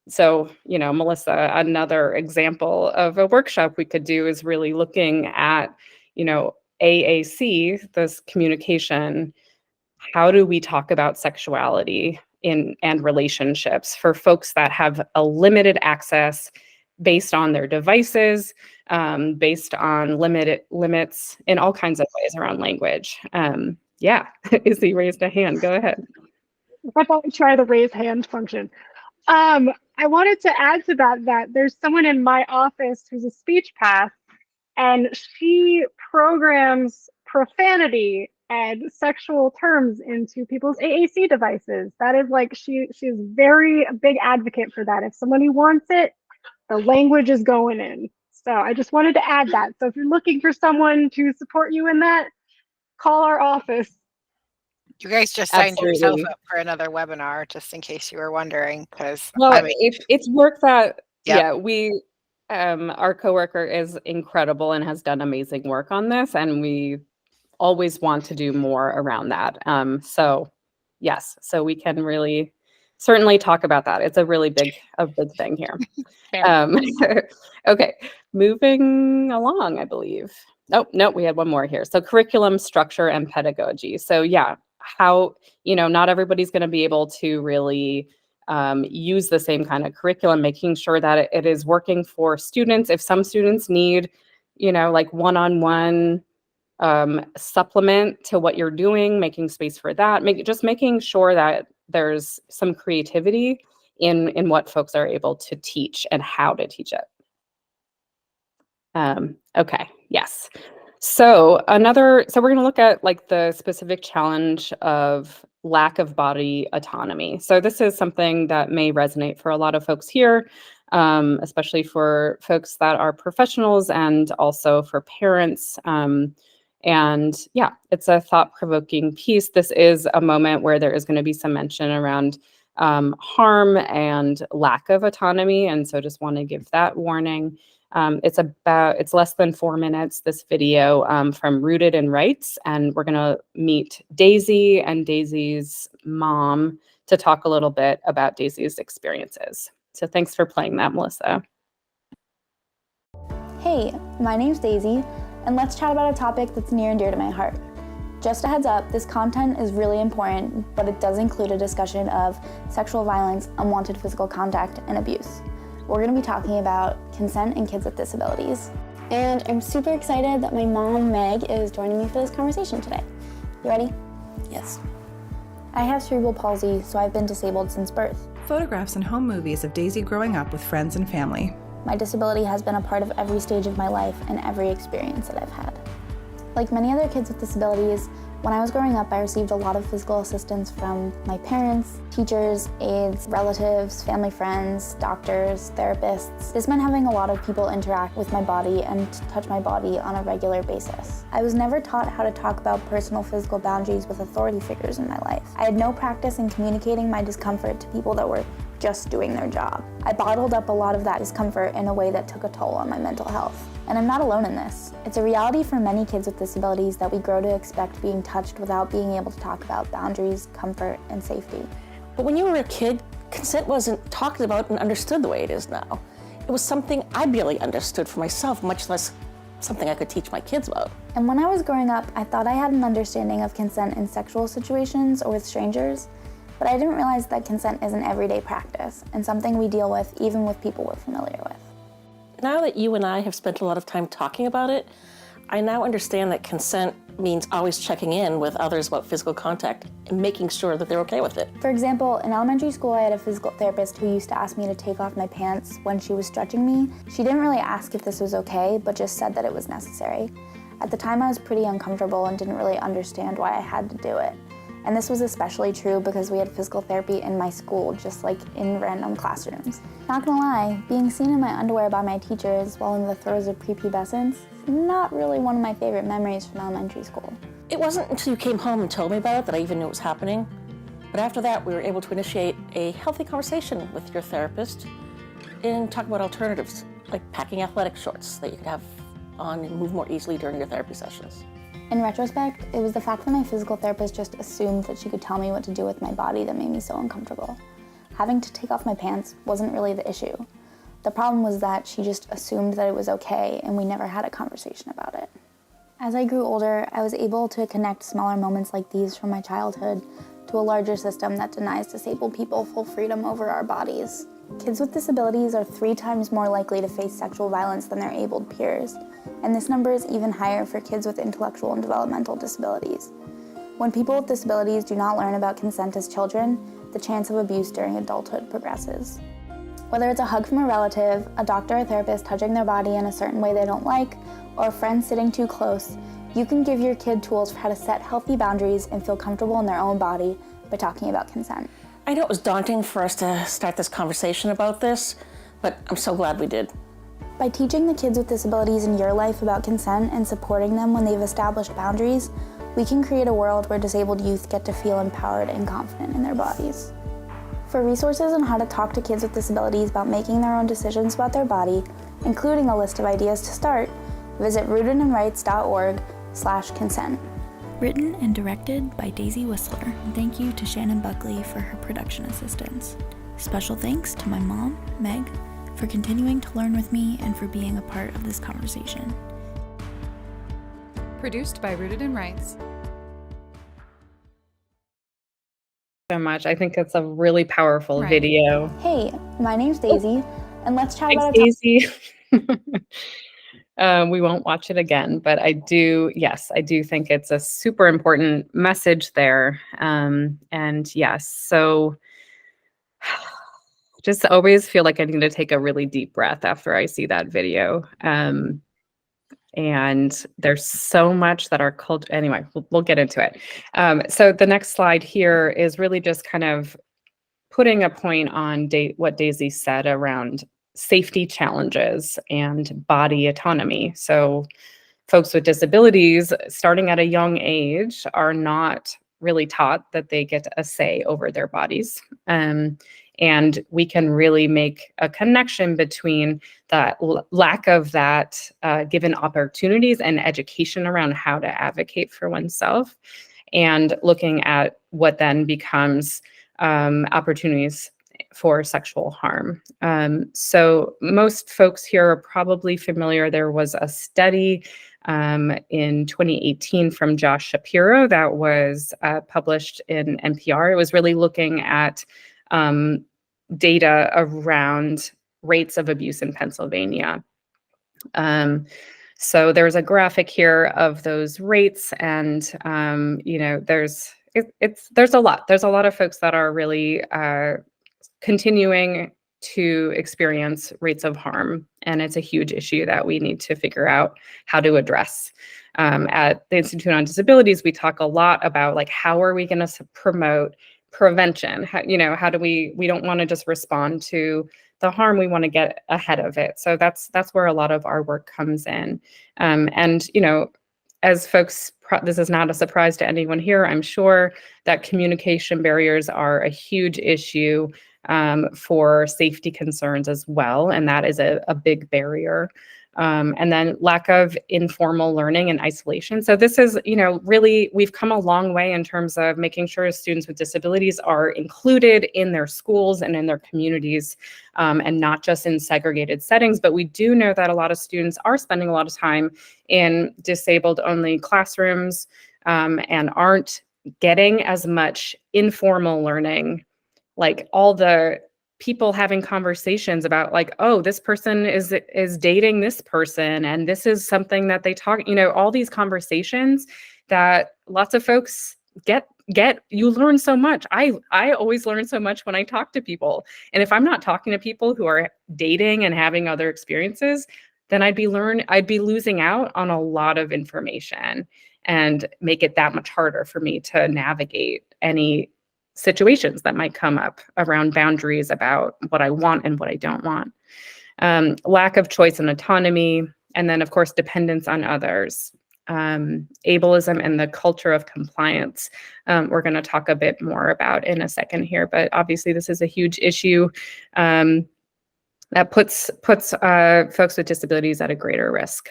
So, Melissa, another example of a workshop we could do is really looking at, AAC, this communication. How do we talk about sexuality and relationships for folks that have a limited access based on their devices, based on limits in all kinds of ways around language? Izzy raised a hand. Go ahead. I thought we'd try the raise hand function. I wanted to add to that there's someone in my office who's a speech path, and she programs profanity and sexual terms into people's AAC devices. That is like, she's very a big advocate for that. If somebody wants it, the language is going in. So I just wanted to add that. So if you're looking for someone to support you in that, call our office. You guys just signed yourself up for another webinar, just in case you were wondering, because it's work that our coworker is incredible and has done amazing work on this, and we always want to do more around that. So we can really certainly talk about that. It's a really big thing here. Okay, moving along, I believe. Oh, no, we had one more here. So curriculum structure and pedagogy. So how, not everybody's going to be able to really use the same kind of curriculum, making sure that it is working for students. If some students need, like one-on-one supplement to what you're doing, making space for that, making sure that there's some creativity in what folks are able to teach and how to teach it. Okay, yes. So we're going to look at like the specific challenge of lack of body autonomy. So this is something that may resonate for a lot of folks here, especially for folks that are professionals and also for parents. It's a thought-provoking piece. This is a moment where there is going to be some mention around harm and lack of autonomy. And so just want to give that warning. It's less than 4 minutes, this video from Rooted in Rights, and we're going to meet Daisy and Daisy's mom to talk a little bit about Daisy's experiences. So thanks for playing that, Melissa. Hey, my name's Daisy, and let's chat about a topic that's near and dear to my heart. Just a heads up, this content is really important, but it does include a discussion of sexual violence, unwanted physical contact, and abuse. We're going to be talking about consent in kids with disabilities. And I'm super excited that my mom, Meg, is joining me for this conversation today. You ready? Yes. I have cerebral palsy, so I've been disabled since birth. Photographs and home movies of Daisy growing up with friends and family. My disability has been a part of every stage of my life and every experience that I've had. Like many other kids with disabilities, when I was growing up, I received a lot of physical assistance from my parents, teachers, aides, relatives, family friends, doctors, therapists. This meant having a lot of people interact with my body and touch my body on a regular basis. I was never taught how to talk about personal physical boundaries with authority figures in my life. I had no practice in communicating my discomfort to people that were just doing their job. I bottled up a lot of that discomfort in a way that took a toll on my mental health. And I'm not alone in this. It's a reality for many kids with disabilities that we grow to expect being touched without being able to talk about boundaries, comfort, and safety. But when you were a kid, consent wasn't talked about and understood the way it is now. It was something I barely understood for myself, much less something I could teach my kids about. And when I was growing up, I thought I had an understanding of consent in sexual situations or with strangers, but I didn't realize that consent is an everyday practice and something we deal with even with people we're familiar with. Now that you and I have spent a lot of time talking about it, I now understand that consent means always checking in with others about physical contact and making sure that they're okay with it. For example, in elementary school, I had a physical therapist who used to ask me to take off my pants when she was stretching me. She didn't really ask if this was okay, but just said that it was necessary. At the time, I was pretty uncomfortable and didn't really understand why I had to do it. And this was especially true because we had physical therapy in my school, just like in random classrooms. Not gonna lie, being seen in my underwear by my teachers while in the throes of prepubescence, not really one of my favorite memories from elementary school. It wasn't until you came home and told me about it that I even knew it was happening. But after that, we were able to initiate a healthy conversation with your therapist and talk about alternatives, like packing athletic shorts that you could have on and move more easily during your therapy sessions. In retrospect, it was the fact that my physical therapist just assumed that she could tell me what to do with my body that made me so uncomfortable. Having to take off my pants wasn't really the issue. The problem was that she just assumed that it was okay and we never had a conversation about it. As I grew older, I was able to connect smaller moments like these from my childhood to a larger system that denies disabled people full freedom over our bodies. Kids with disabilities are 3 times more likely to face sexual violence than their abled peers, and this number is even higher for kids with intellectual and developmental disabilities. When people with disabilities do not learn about consent as children, the chance of abuse during adulthood progresses. Whether it's a hug from a relative, a doctor or therapist touching their body in a certain way they don't like, or a friend sitting too close, you can give your kid tools for how to set healthy boundaries and feel comfortable in their own body by talking about consent. I know it was daunting for us to start this conversation about this, but I'm so glad we did. By teaching the kids with disabilities in your life about consent and supporting them when they've established boundaries, we can create a world where disabled youth get to feel empowered and confident in their bodies. For resources on how to talk to kids with disabilities about making their own decisions about their body, including a list of ideas to start, visit rootedinrights.org/consent. Written and directed by Daisy Whistler. Thank you to Shannon Buckley for her production assistance. Special thanks to my mom, Meg, for continuing to learn with me and for being a part of this conversation. Produced by Rooted in Rights. So much. I think it's a really powerful video. Hey, my name's Daisy, and let's chat about Thanks, Daisy. We won't watch it again, but I do think it's a super important message there. And yes, so just always feel like I need to take a really deep breath after I see that video. And there's so much that our culture, anyway, we'll get into it. So the next slide here is really just kind of putting a point on what Daisy said around safety challenges and body autonomy. So folks with disabilities starting at a young age are not really taught that they get a say over their bodies. And we can really make a connection between that lack of that given opportunities and education around how to advocate for oneself, and looking at what then becomes opportunities for sexual harm. So most folks here are probably familiar. There was a study in 2018 from Josh Shapiro that was published in NPR. It was really looking at data around rates of abuse in Pennsylvania. So there's a graphic here of those rates, and there's a lot. There's a lot of folks that are really continuing to experience rates of harm. And it's a huge issue that we need to figure out how to address. At the Institute on Disabilities, we talk a lot about like, how are we going to promote prevention? How do we don't want to just respond to the harm, we want to get ahead of it. So that's where a lot of our work comes in. And, as folks, this is not a surprise to anyone here, I'm sure, that communication barriers are a huge issue for safety concerns as well. And that is a big barrier. And then lack of informal learning and isolation. So this is, really, we've come a long way in terms of making sure students with disabilities are included in their schools and in their communities, and not just in segregated settings. But we do know that a lot of students are spending a lot of time in disabled-only classrooms, and aren't getting as much informal learning, like all the people having conversations about like, oh, this person is dating this person, and this is something that they talk, all these conversations that lots of folks get. You learn so much. I always learn so much when I talk to people. And if I'm not talking to people who are dating and having other experiences, then I'd be losing out on a lot of information, and make it that much harder for me to navigate any situations that might come up around boundaries about what I want and what I don't want. Lack of choice and autonomy, and then of course, dependence on others. Ableism and the culture of compliance, we're going to talk a bit more about in a second here, but obviously this is a huge issue that puts folks with disabilities at a greater risk.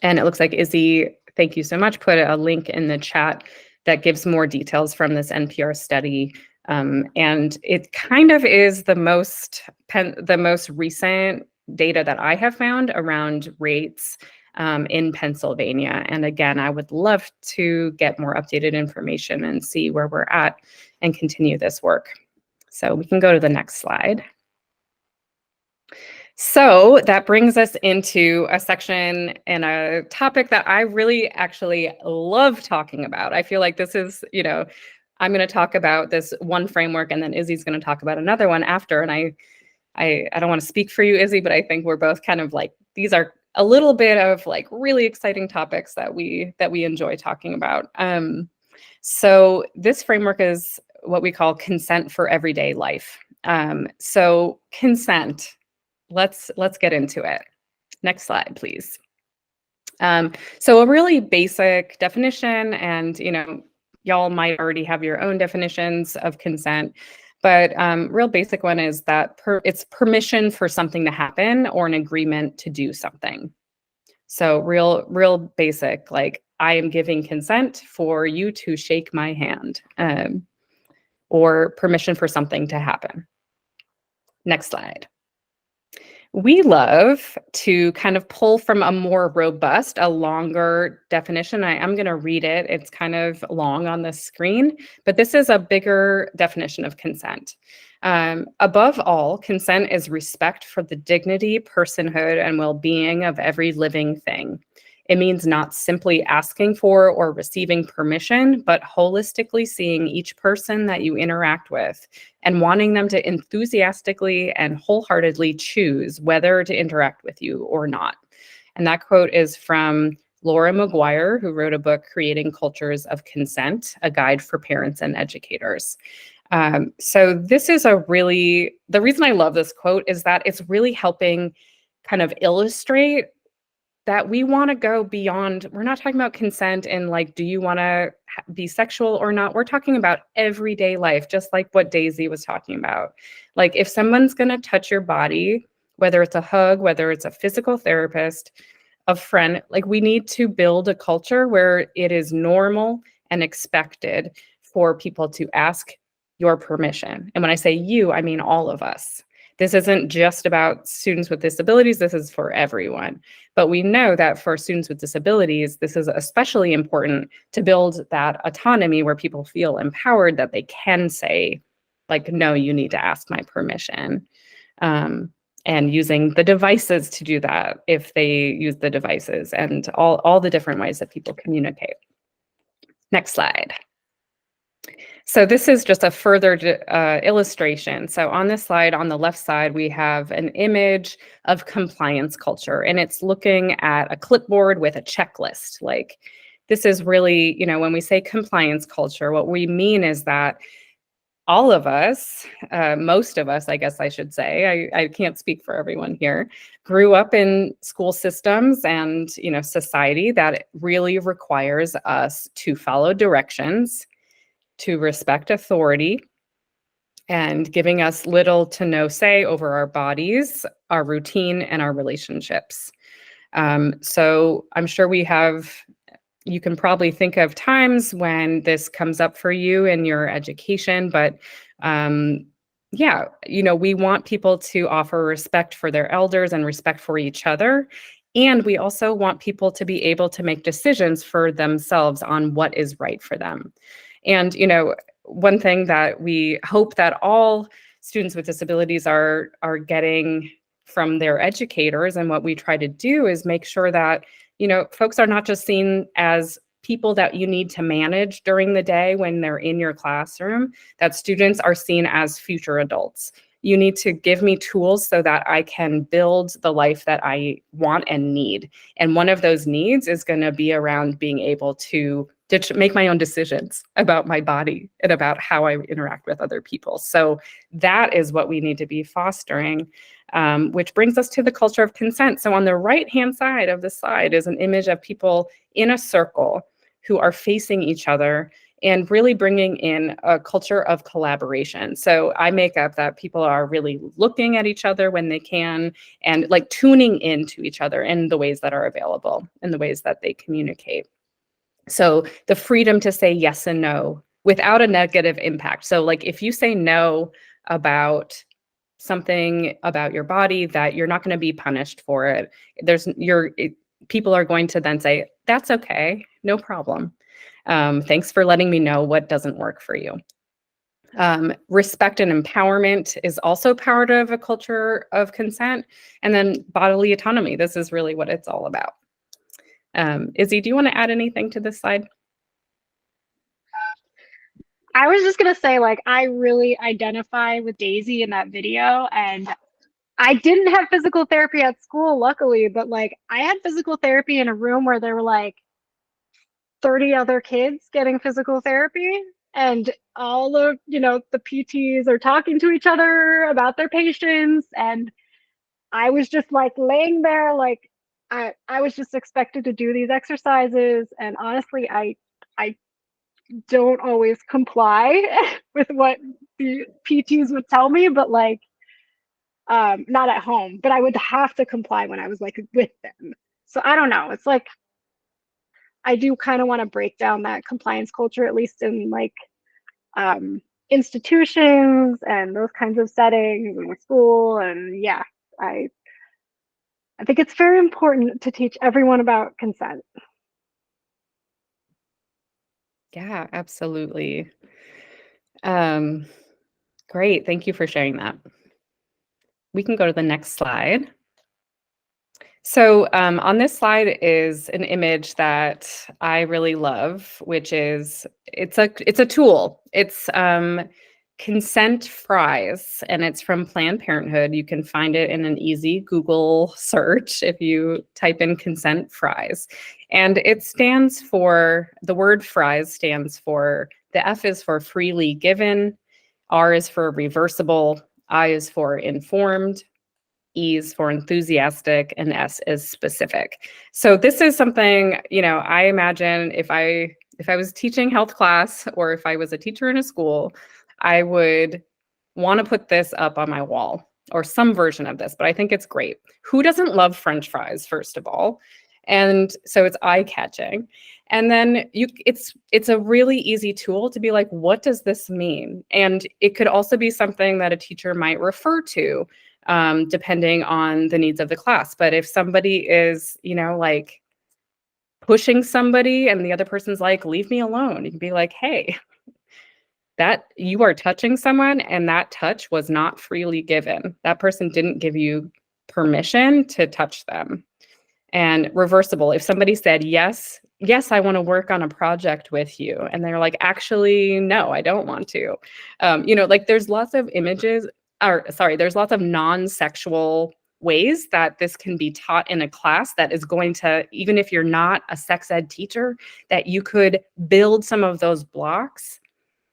And it looks like Izzy, thank you so much, put a link in the chat that gives more details from this NPR study. And it kind of is the most recent data that I have found around rates in Pennsylvania. And again, I would love to get more updated information and see where we're at and continue this work. So we can go to the next slide. So that brings us into a section and a topic that I really actually love talking about. I feel like this is, I'm going to talk about this one framework, and then Izzy's going to talk about another one after. And I don't want to speak for you, Izzy, but I think we're both kind of like, these are a little bit of like really exciting topics that we enjoy talking about. So this framework is what we call consent for everyday life. So consent. Let's get into it. Next slide, please. So a really basic definition, and y'all might already have your own definitions of consent, but real basic one is that it's permission for something to happen or an agreement to do something. So real basic, like I am giving consent for you to shake my hand, or permission for something to happen. Next slide. We love to kind of pull from a more robust, a longer definition. I'm going to read it. It's kind of long on the screen, but this is a bigger definition of consent. Above all, consent is respect for the dignity, personhood, and well-being of every living thing. It means not simply asking for or receiving permission, but holistically seeing each person that you interact with and wanting them to enthusiastically and wholeheartedly choose whether to interact with you or not. And that quote is from Laura McGuire, who wrote a book, Creating Cultures of Consent, a guide for parents and educators. So this is the reason I love this quote is that it's really helping kind of illustrate that we want to go beyond. We're not talking about consent and like, do you want to be sexual or not? We're talking about everyday life, just like what Daisy was talking about. Like if someone's going to touch your body, whether it's a hug, whether it's a physical therapist, a friend, like we need to build a culture where it is normal and expected for people to ask your permission. And when I say you, I mean all of us. This isn't just about students with disabilities, this is for everyone. But we know that for students with disabilities, this is especially important to build that autonomy where people feel empowered that they can say, like, no, you need to ask my permission. And using the devices to do that if they use the devices, and all the different ways that people communicate. Next slide. So this is just a further illustration. So on this slide, on the left side, we have an image of compliance culture, and it's looking at a clipboard with a checklist. Like, this is really, when we say compliance culture, what we mean is that all of us, most of us, I guess I should say, I can't speak for everyone here, grew up in school systems and, society that really requires us to follow directions, to respect authority, and giving us little to no say over our bodies, our routine, and our relationships. So I'm sure you can probably think of times when this comes up for you in your education, but yeah, we want people to offer respect for their elders and respect for each other. And we also want people to be able to make decisions for themselves on what is right for them. And, one thing that we hope that all students with disabilities are getting from their educators, and what we try to do is make sure that, folks are not just seen as people that you need to manage during the day when they're in your classroom, that students are seen as future adults. You need to give me tools so that I can build the life that I want and need. And one of those needs is going to be around being able to make my own decisions about my body and about how I interact with other people. So that is what we need to be fostering, which brings us to the culture of consent. So on the right-hand side of the slide is an image of people in a circle who are facing each other and really bringing in a culture of collaboration. So I make up that people are really looking at each other when they can, and like tuning into each other in the ways that are available, in the ways that they communicate. So the freedom to say yes and no without a negative impact. So like if you say no about something about your body, that you're not going to be punished for it. People are going to then say, that's okay, no problem. Thanks for letting me know what doesn't work for you. Respect and empowerment is also part of a culture of consent. And then bodily autonomy. This is really what it's all about. Izzy, do you want to add anything to this slide? I was just going to say, like, I really identify with Daisy in that video, and I didn't have physical therapy at school, luckily, but like I had physical therapy in a room where there were like 30 other kids getting physical therapy, and all of, the PTs are talking to each other about their patients, and I was just like laying there, like I was just expected to do these exercises, and honestly, I don't always comply with what the PTs would tell me, but like not at home, but I would have to comply when I was like with them. So I don't know. It's like I do kind of want to break down that compliance culture, at least in like institutions and those kinds of settings in school. And yeah, I think it's very important to teach everyone about consent. Yeah, absolutely. Great. Thank you for sharing that. We can go to the next slide. So on this slide is an image that I really love, which is it's a tool. It's consent fries, and it's from Planned Parenthood. You can find it in an easy Google search if you type in consent fries. And it stands for, the word fries stands for, the F is for freely given, R is for reversible, I is for informed, E is for enthusiastic, and S is specific. So this is something, I imagine if I was teaching health class, or if I was a teacher in a school, I would want to put this up on my wall, or some version of this, but I think it's great. Who doesn't love French fries, first of all? And so it's eye-catching. And then it's a really easy tool to be like, what does this mean? And it could also be something that a teacher might refer to, depending on the needs of the class. But if somebody is, like pushing somebody and the other person's like, leave me alone, you can be like, hey, that you are touching someone, and that touch was not freely given. That person didn't give you permission to touch them. And reversible, if somebody said, yes, yes, I want to work on a project with you. And they're like, actually, no, I don't want to. Like there's lots of there's lots of non-sexual ways that this can be taught in a class that is going to, even if you're not a sex ed teacher, that you could build some of those blocks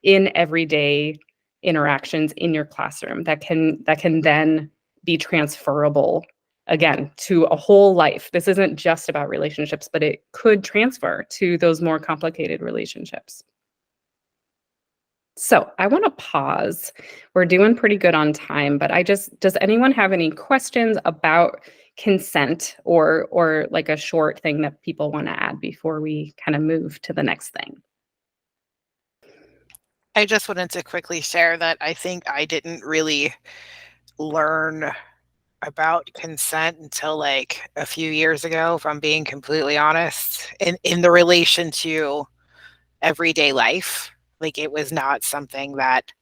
in everyday interactions in your classroom that can then be transferable again to a whole life. This isn't just about relationships, but it could transfer to those more complicated relationships. So I want to pause. We're doing pretty good on time, but does anyone have any questions about consent or like a short thing that people want to add before we kind of move to the next thing? I just wanted to quickly share that I think I didn't really learn about consent until like a few years ago, if I'm being completely honest, in the relation to everyday life. Like it was not something that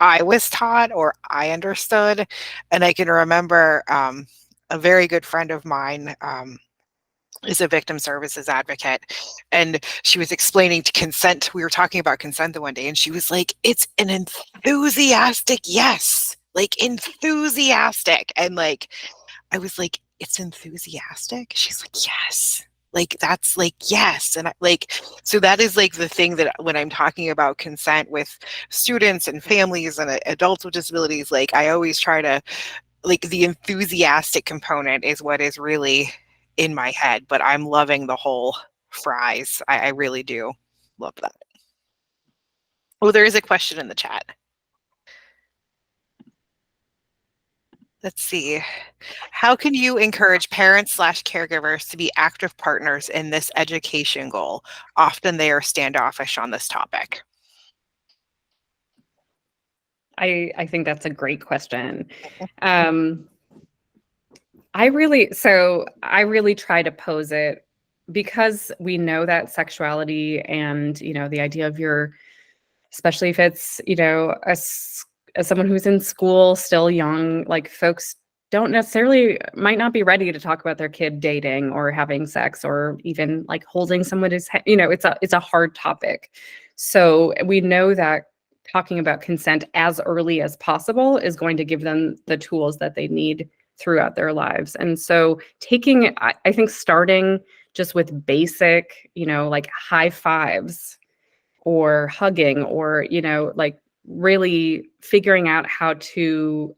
I was taught or I understood. And I can remember a very good friend of mine is a victim services advocate, and she was explaining to consent. We were talking about consent the one day, and she was like, "It's an enthusiastic yes, like enthusiastic." And like, I was like, "It's enthusiastic?" She's like, "Yes." Like that's like yes. And so that is like the thing that when I'm talking about consent with students and families and adults with disabilities, like I always try to, like, the enthusiastic component is what is really in my head, but I'm loving the whole fries. I really do love that. Oh, there is a question in the chat. Let's see. How can you encourage parents/caregivers to be active partners in this education goal? Often they are standoffish on this topic. I think that's a great question. I really try to pose it because we know that sexuality and, the idea of especially if it's, as someone who's in school, still young, like folks might not be ready to talk about their kid dating or having sex or even like holding somebody's, it's a hard topic. So we know that talking about consent as early as possible is going to give them the tools that they need throughout their lives. And so I think starting just with basic, like high fives or hugging or, like really figuring out how to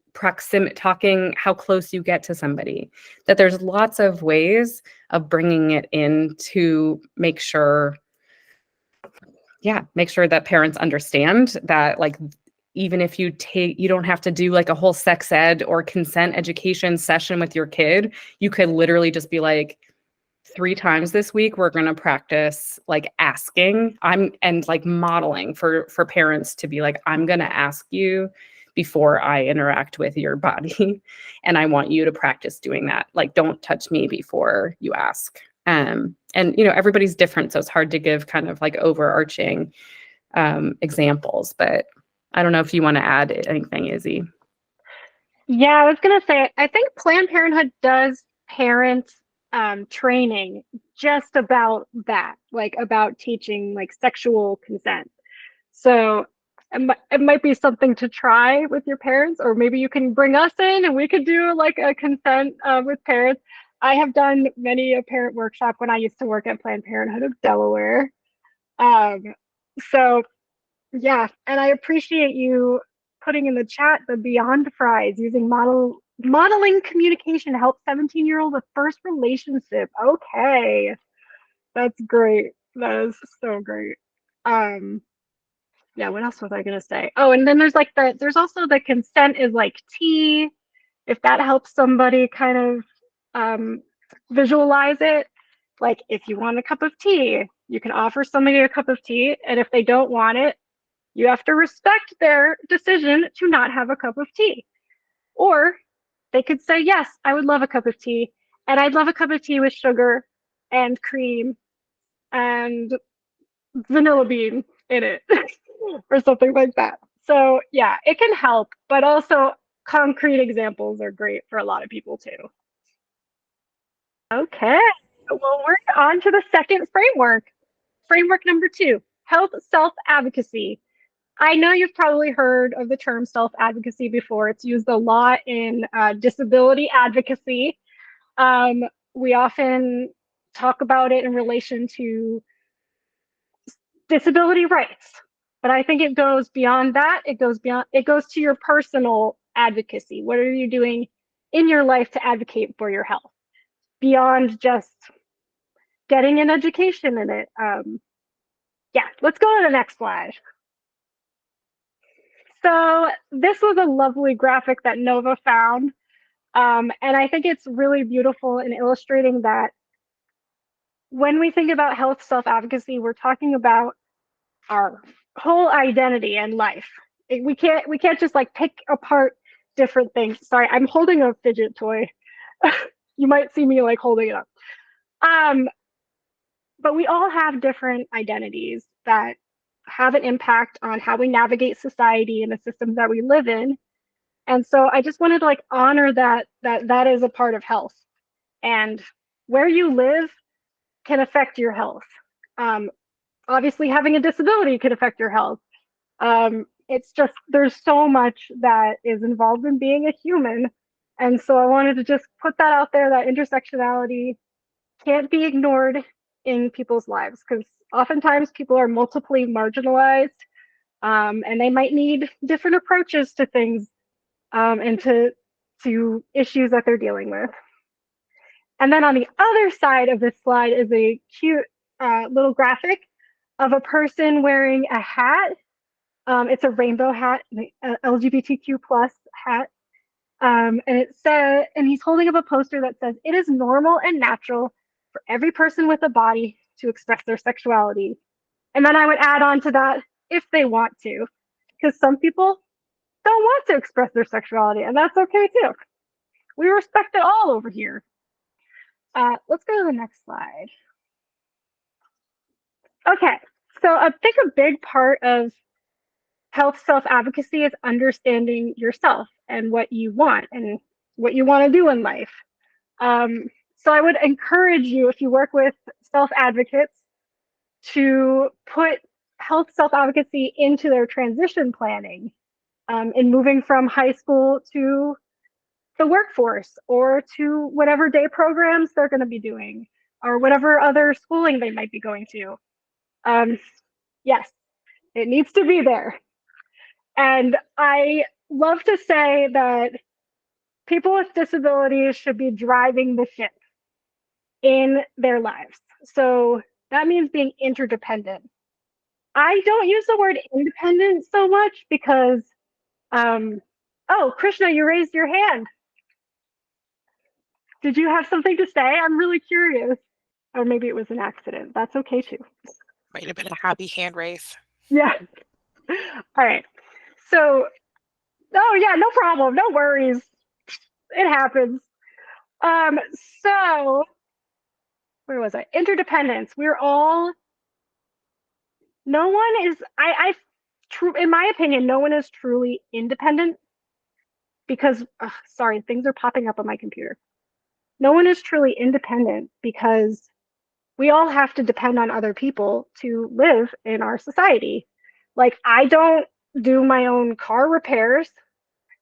talking how close you get to somebody, that there's lots of ways of bringing it in to make sure that parents understand that, like, even if you don't have to do like a whole sex ed or consent education session with your kid, you could literally just be like, 3 times this week, we're going to practice like asking and like modeling for parents to be like, I'm going to ask you before I interact with your body. And I want you to practice doing that. Like, don't touch me before you ask. And, everybody's different. So it's hard to give kind of like overarching examples, but I don't know if you want to add anything, Izzy. Yeah, I was gonna say, I think Planned Parenthood does parent training just about that, like about teaching like sexual consent. So it might be something to try with your parents, or maybe you can bring us in and we could do like a consent with parents. I have done many a parent workshop when I used to work at Planned Parenthood of Delaware. So yeah, and I appreciate you putting in the chat the Beyond Fries using modeling communication to help 17-year-old with first relationship. Okay, that's great. That is so great. Yeah, what else was I gonna say? Oh, and then there's also the consent is like tea, if that helps somebody kind of visualize it. Like if you want a cup of tea, you can offer somebody a cup of tea, and if they don't want it, you have to respect their decision to not have a cup of tea. Or they could say, yes, I would love a cup of tea, and I'd love a cup of tea with sugar and cream and vanilla bean in it or something like that. So yeah, it can help, but also concrete examples are great for a lot of people too. Okay. Well, we're on to the second framework. Framework number 2, health self-advocacy. I know you've probably heard of the term self-advocacy before. It's used a lot in disability advocacy. We often talk about it in relation to disability rights, but I think it goes beyond that. It goes to your personal advocacy. What are you doing in your life to advocate for your health beyond just getting an education in it? Yeah, let's go to the next slide. So this was a lovely graphic that Nova found. And I think it's really beautiful in illustrating that when we think about health self-advocacy, we're talking about our whole identity and life. We can't just like pick apart different things. Sorry, I'm holding a fidget toy. You might see me like holding it up. But we all have different identities that have an impact on how we navigate society and the systems that we live in. And so I just wanted to like honor that is a part of health, and where you live can affect your health. Obviously, having a disability can affect your health. It's just there's so much that is involved in being a human, and so I wanted to just put that out there. That intersectionality can't be ignored in people's lives, because oftentimes people are multiply marginalized, and they might need different approaches to things, and to issues that they're dealing with. And then on the other side of this slide is a cute little graphic of a person wearing a hat. It's a rainbow hat, LGBTQ plus hat. And it says, and he's holding up a poster that says, "It is normal and natural for every person with a body to express their sexuality." And then I would add on to that, if they want to, because some people don't want to express their sexuality, and that's okay too. We respect it all over here. Let's go to the next slide. Okay, so I think a big part of health self-advocacy is understanding yourself and what you want and what you want to do in life. So I would encourage you, if you work with self-advocates, to put health self-advocacy into their transition planning, in moving from high school to the workforce, or to whatever day programs they're going to be doing, or whatever other schooling they might be going to. Yes, it needs to be there. And I love to say that people with disabilities should be driving the ship in their lives. So that means being interdependent. I don't use the word independent so much because, oh, Krishna, you raised your hand. Did you have something to say? I'm really curious. Or maybe it was an accident. That's okay too. Might have been a happy hand raise. Yeah. All right. So, oh yeah, no problem. No worries. It happens. So where was I? Interdependence. We're all, no one is, in my opinion, no one is truly independent because, sorry, things are popping up on my computer. No one is truly independent because we all have to depend on other people to live in our society. Like, I don't do my own car repairs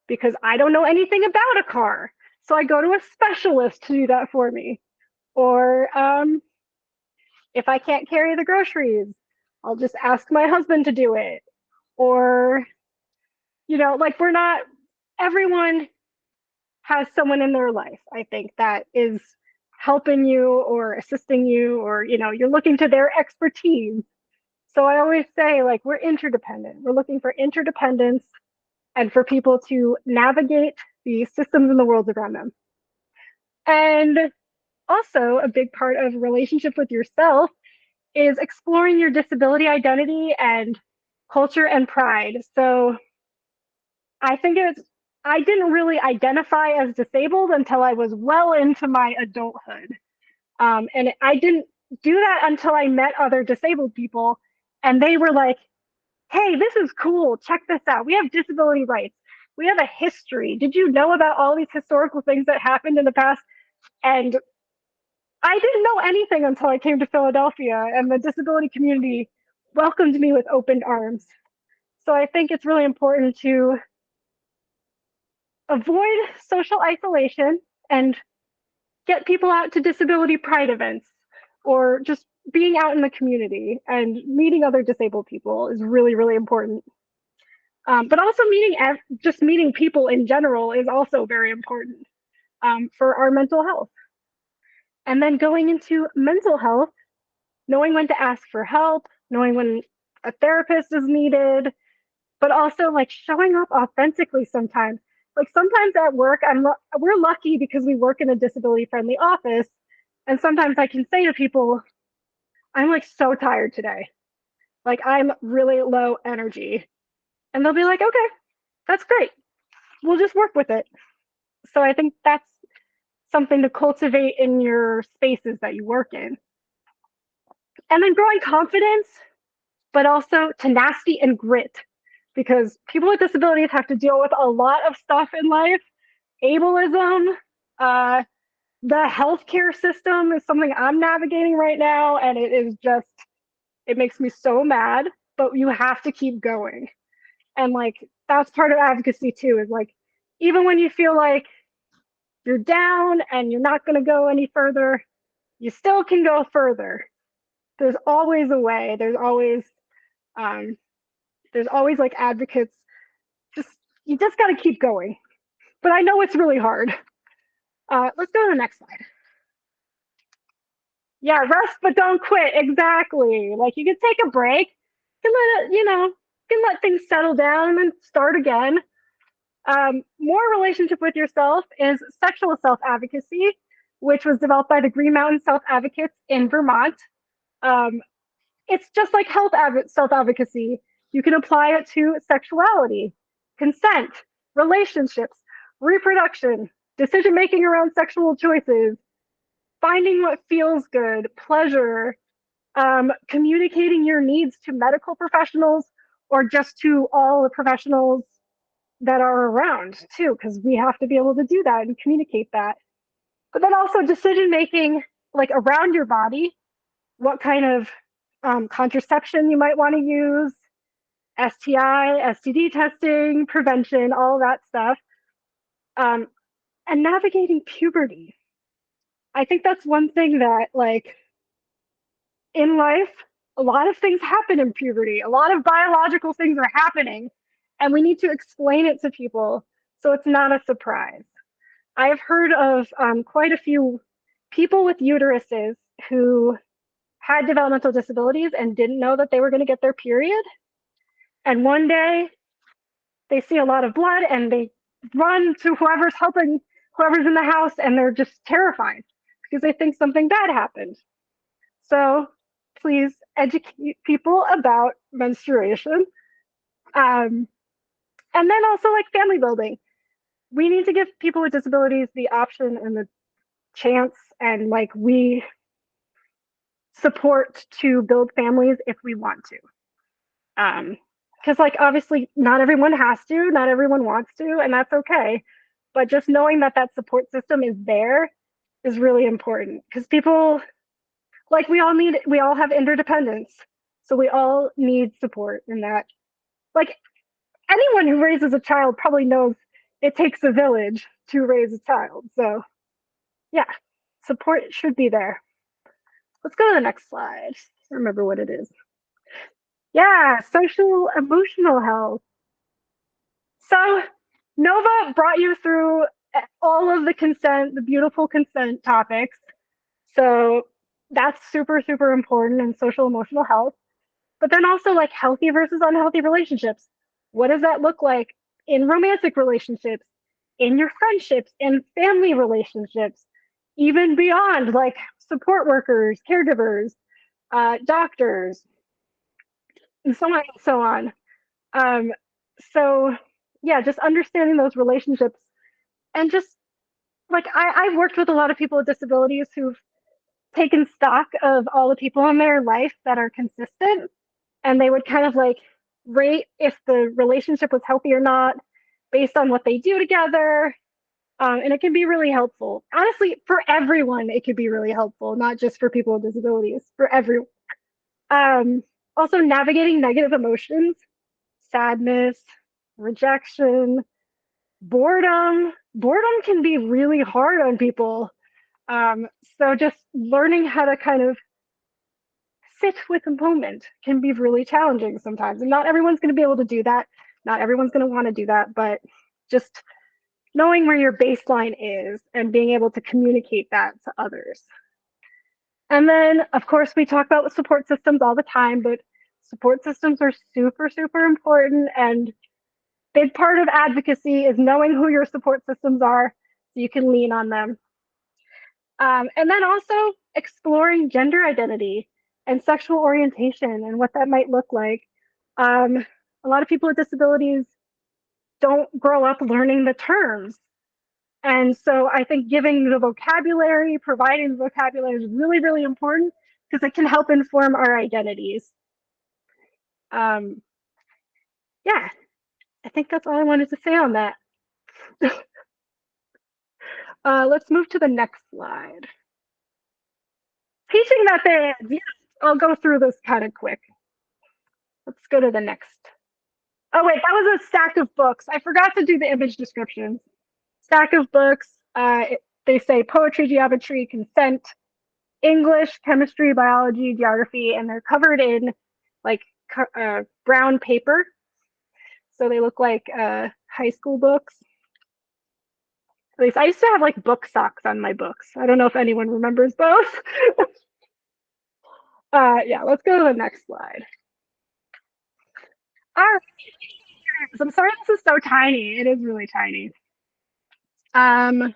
because I don't know anything about a car. So I go to a specialist to do that for me. Or if I can't carry the groceries, I'll just ask my husband to do it. Or, like, everyone has someone in their life, I think, that is helping you or assisting you, or, you're looking to their expertise. So I always say, like, we're interdependent. We're looking for interdependence and for people to navigate the systems in the world around them. And also, a big part of relationship with yourself is exploring your disability identity and culture and pride. So I think I didn't really identify as disabled until I was well into my adulthood. And I didn't do that until I met other disabled people, and they were like, "Hey, this is cool. Check this out. We have disability rights. We have a history. Did you know about all these historical things that happened in the past?" And I didn't know anything until I came to Philadelphia, and the disability community welcomed me with open arms. So I think it's really important to avoid social isolation and get people out to disability pride events, or just being out in the community and meeting other disabled people is really, really important. But also just meeting people in general is also very important for our mental health. And then going into mental health, knowing when to ask for help, knowing when a therapist is needed, but also like showing up authentically sometimes. Like sometimes at work, we're lucky because we work in a disability friendly office. And sometimes I can say to people, I'm like so tired today. Like I'm really low energy. And they'll be like, okay, that's great. We'll just work with it. So I think that's something to cultivate in your spaces that you work in. And then growing confidence, but also tenacity and grit, because people with disabilities have to deal with a lot of stuff in life. Ableism, the healthcare system is something I'm navigating right now, and it makes me so mad, but you have to keep going. And like, that's part of advocacy too, is like, even when you feel like you're down and you're not going to go any further, you still can go further. There's always a way. There's always like advocates. You just got to keep going. But I know it's really hard. Let's go to the next slide. Yeah, rest but don't quit. Exactly. Like you can take a break, you can let it, you can let things settle down and then start again. More relationship with yourself is sexual self-advocacy, which was developed by the Green Mountain Self-Advocates in Vermont. It's just like health self-advocacy. You can apply it to sexuality, consent, relationships, reproduction, decision making around sexual choices, finding what feels good, pleasure, communicating your needs to medical professionals or just to all the professionals that are around too, because we have to be able to do that and communicate that. But then also decision making, like around your body, what kind of contraception you might want to use, STI, STD testing, prevention, all that stuff, and navigating puberty. I think that's one thing that, like, in life, a lot of things happen in puberty. A lot of biological things are happening, and we need to explain it to people so it's not a surprise. I've heard of quite a few people with uteruses who had developmental disabilities and didn't know that they were going to get their period. And one day they see a lot of blood and they run to whoever's helping, whoever's in the house, and they're just terrified because they think something bad happened. So please educate people about menstruation. And then also like family building. We need to give people with disabilities the option and the chance, and like we support to build families if we want to. Because like obviously not everyone has to, not everyone wants to, and that's okay. But just knowing that that support system is there is really important, because people, like we all have interdependence. So we all need support in that. Like anyone who raises a child probably knows it takes a village to raise a child. So yeah, support should be there. Let's go to the next slide. Remember what it is. Yeah, social emotional health. So Nova brought you through all of the consent, the beautiful consent topics. So that's super, super important in social emotional health. But then also like healthy versus unhealthy relationships. What does that look like in romantic relationships, in your friendships, in family relationships, even beyond like support workers, caregivers, doctors, and so on and so on. So yeah, just understanding those relationships, and just like I've worked with a lot of people with disabilities who've taken stock of all the people in their life that are consistent, and they would kind of like rate if the relationship was healthy or not based on what they do together, And it can be really helpful. Honestly, for everyone, it could be really helpful, not just for people with disabilities, for everyone. Also, navigating negative emotions, sadness, rejection, boredom. Boredom can be really hard on people. So just learning how to kind of sit with a moment can be really challenging sometimes. And not everyone's going to be able to do that. Not everyone's going to want to do that, but just knowing where your baseline is and being able to communicate that to others. And then, of course, we talk about support systems all the time, but support systems are super, super important. And big part of advocacy is knowing who your support systems are so you can lean on them. And then also exploring gender identity and sexual orientation and what that might look like. A lot of people with disabilities don't grow up learning the terms. And so I think giving the vocabulary, providing the vocabulary is really, really important because it can help inform our identities. Yeah, I think that's all I wanted to say on that. Let's move to the next slide. Teaching methods. Yes, I'll go through this kind of quick. Let's go to the next. Oh wait, that was a stack of books. I forgot to do the image description. Stack of books. They say poetry, geometry, consent, English, chemistry, biology, geography, and they're covered in like brown paper. So they look like high school books. At least I used to have like book socks on my books. I don't know if anyone remembers those. Yeah, let's go to the next slide. All right. I'm sorry this is so tiny. It is really tiny. So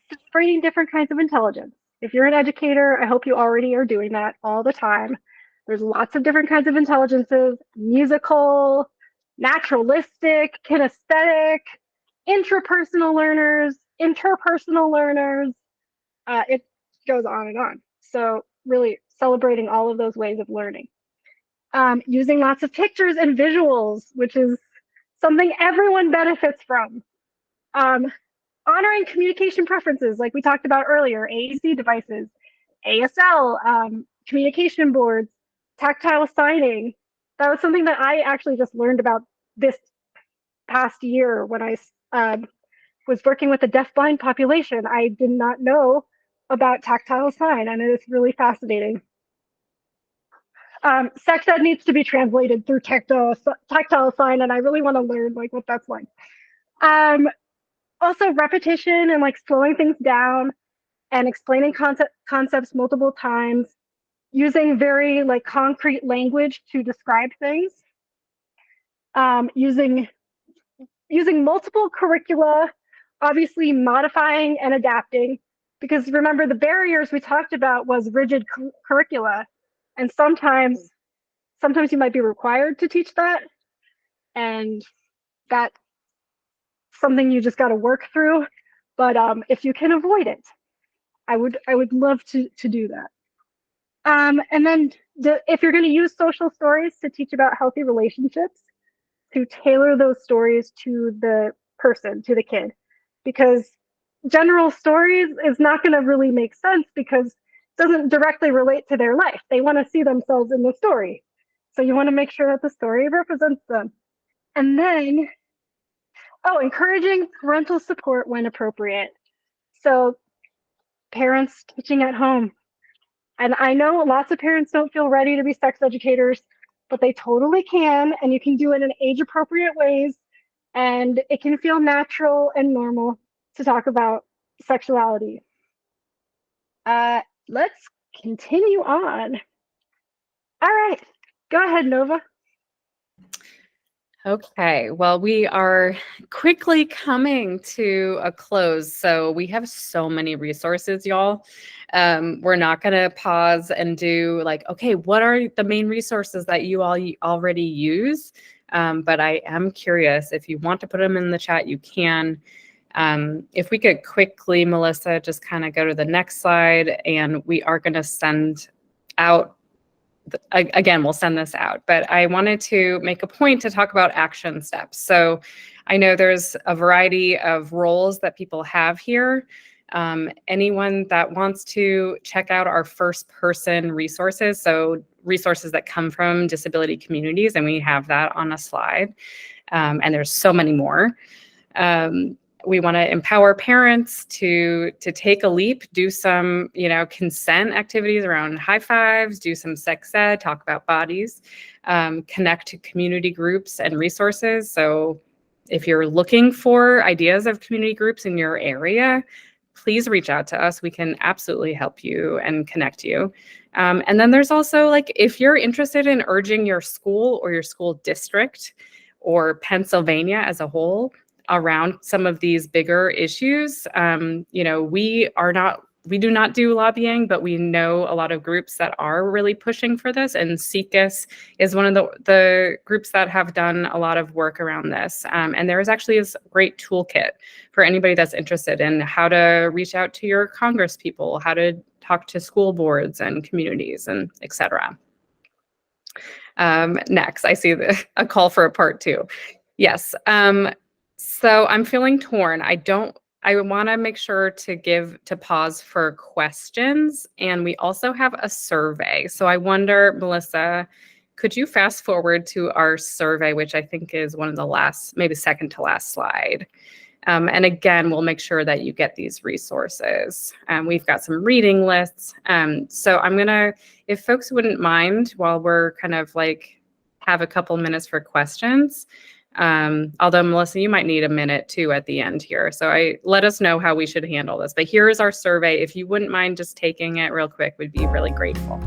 separating different kinds of intelligence. If you're an educator, I hope you already are doing that all the time. There's lots of different kinds of intelligences: musical, naturalistic, kinesthetic, intrapersonal learners, interpersonal learners. It goes on and on. So really celebrating all of those ways of learning. Using lots of pictures and visuals, which is something everyone benefits from. Honoring communication preferences, like we talked about earlier, AAC devices, ASL, communication boards, tactile signing. That was something that I actually just learned about this past year when I was working with the deafblind population. I did not know about tactile sign, and it is really fascinating. Sex ed needs to be translated through tactile sign, and I really want to learn like what that's like. Also repetition and like slowing things down and explaining concepts multiple times, using very like concrete language to describe things, using multiple curricula, obviously modifying and adapting, because remember the barriers we talked about was rigid curricula, and sometimes you might be required to teach that, and that's something you just got to work through. But if you can avoid it, I would love to do that. And then if you're going to use social stories to teach about healthy relationships, to tailor those stories to the person, to the kid, because general stories is not going to really make sense because it doesn't directly relate to their life. They want to see themselves in the story. So you want to make sure that the story represents them. And then, encouraging parental support when appropriate. So parents teaching at home. And I know lots of parents don't feel ready to be sex educators, but they totally can, and you can do it in age-appropriate ways, and it can feel natural and normal to talk about sexuality. Let's continue on. All right, go ahead, Nova. Okay, well, we are quickly coming to a close. So we have so many resources, y'all. We're not going to pause and do like, okay, what are the main resources that you all already use? But I am curious. If you want to put them in the chat, you can. If we could quickly, Melissa, just kind of go to the next slide, and we are going to send out again, we'll send this out, but I wanted to make a point to talk about action steps. So I know there's a variety of roles that people have here. Anyone that wants to check out our first person resources, so resources that come from disability communities, and we have that on a slide, and there's so many more. We want to empower parents to take a leap, do some, consent activities around high fives, do some sex ed, talk about bodies, connect to community groups and resources. So if you're looking for ideas of community groups in your area, please reach out to us. We can absolutely help you and connect you. And then there's also, like, if you're interested in urging your school or your school district or Pennsylvania as a whole around some of these bigger issues, we do not do lobbying, but we know a lot of groups that are really pushing for this, and SECUS is one of the groups that have done a lot of work around this. And there is actually a great toolkit for anybody that's interested in how to reach out to your Congress people, how to talk to school boards and communities, and et cetera. Next, I see a call for a part 2. Yes. So I'm feeling torn. I want to make sure to pause for questions. And we also have a survey. So I wonder, Melissa, could you fast forward to our survey, which I think is one of the last, maybe second to last slide. And again, we'll make sure that you get these resources. We've got some reading lists. So I'm gonna, if folks wouldn't mind, while we're kind of like have a couple minutes for questions, although Melissa, you might need a minute too at the end here. So let us know how we should handle this. But here is our survey. If you wouldn't mind just taking it real quick, we'd be really grateful.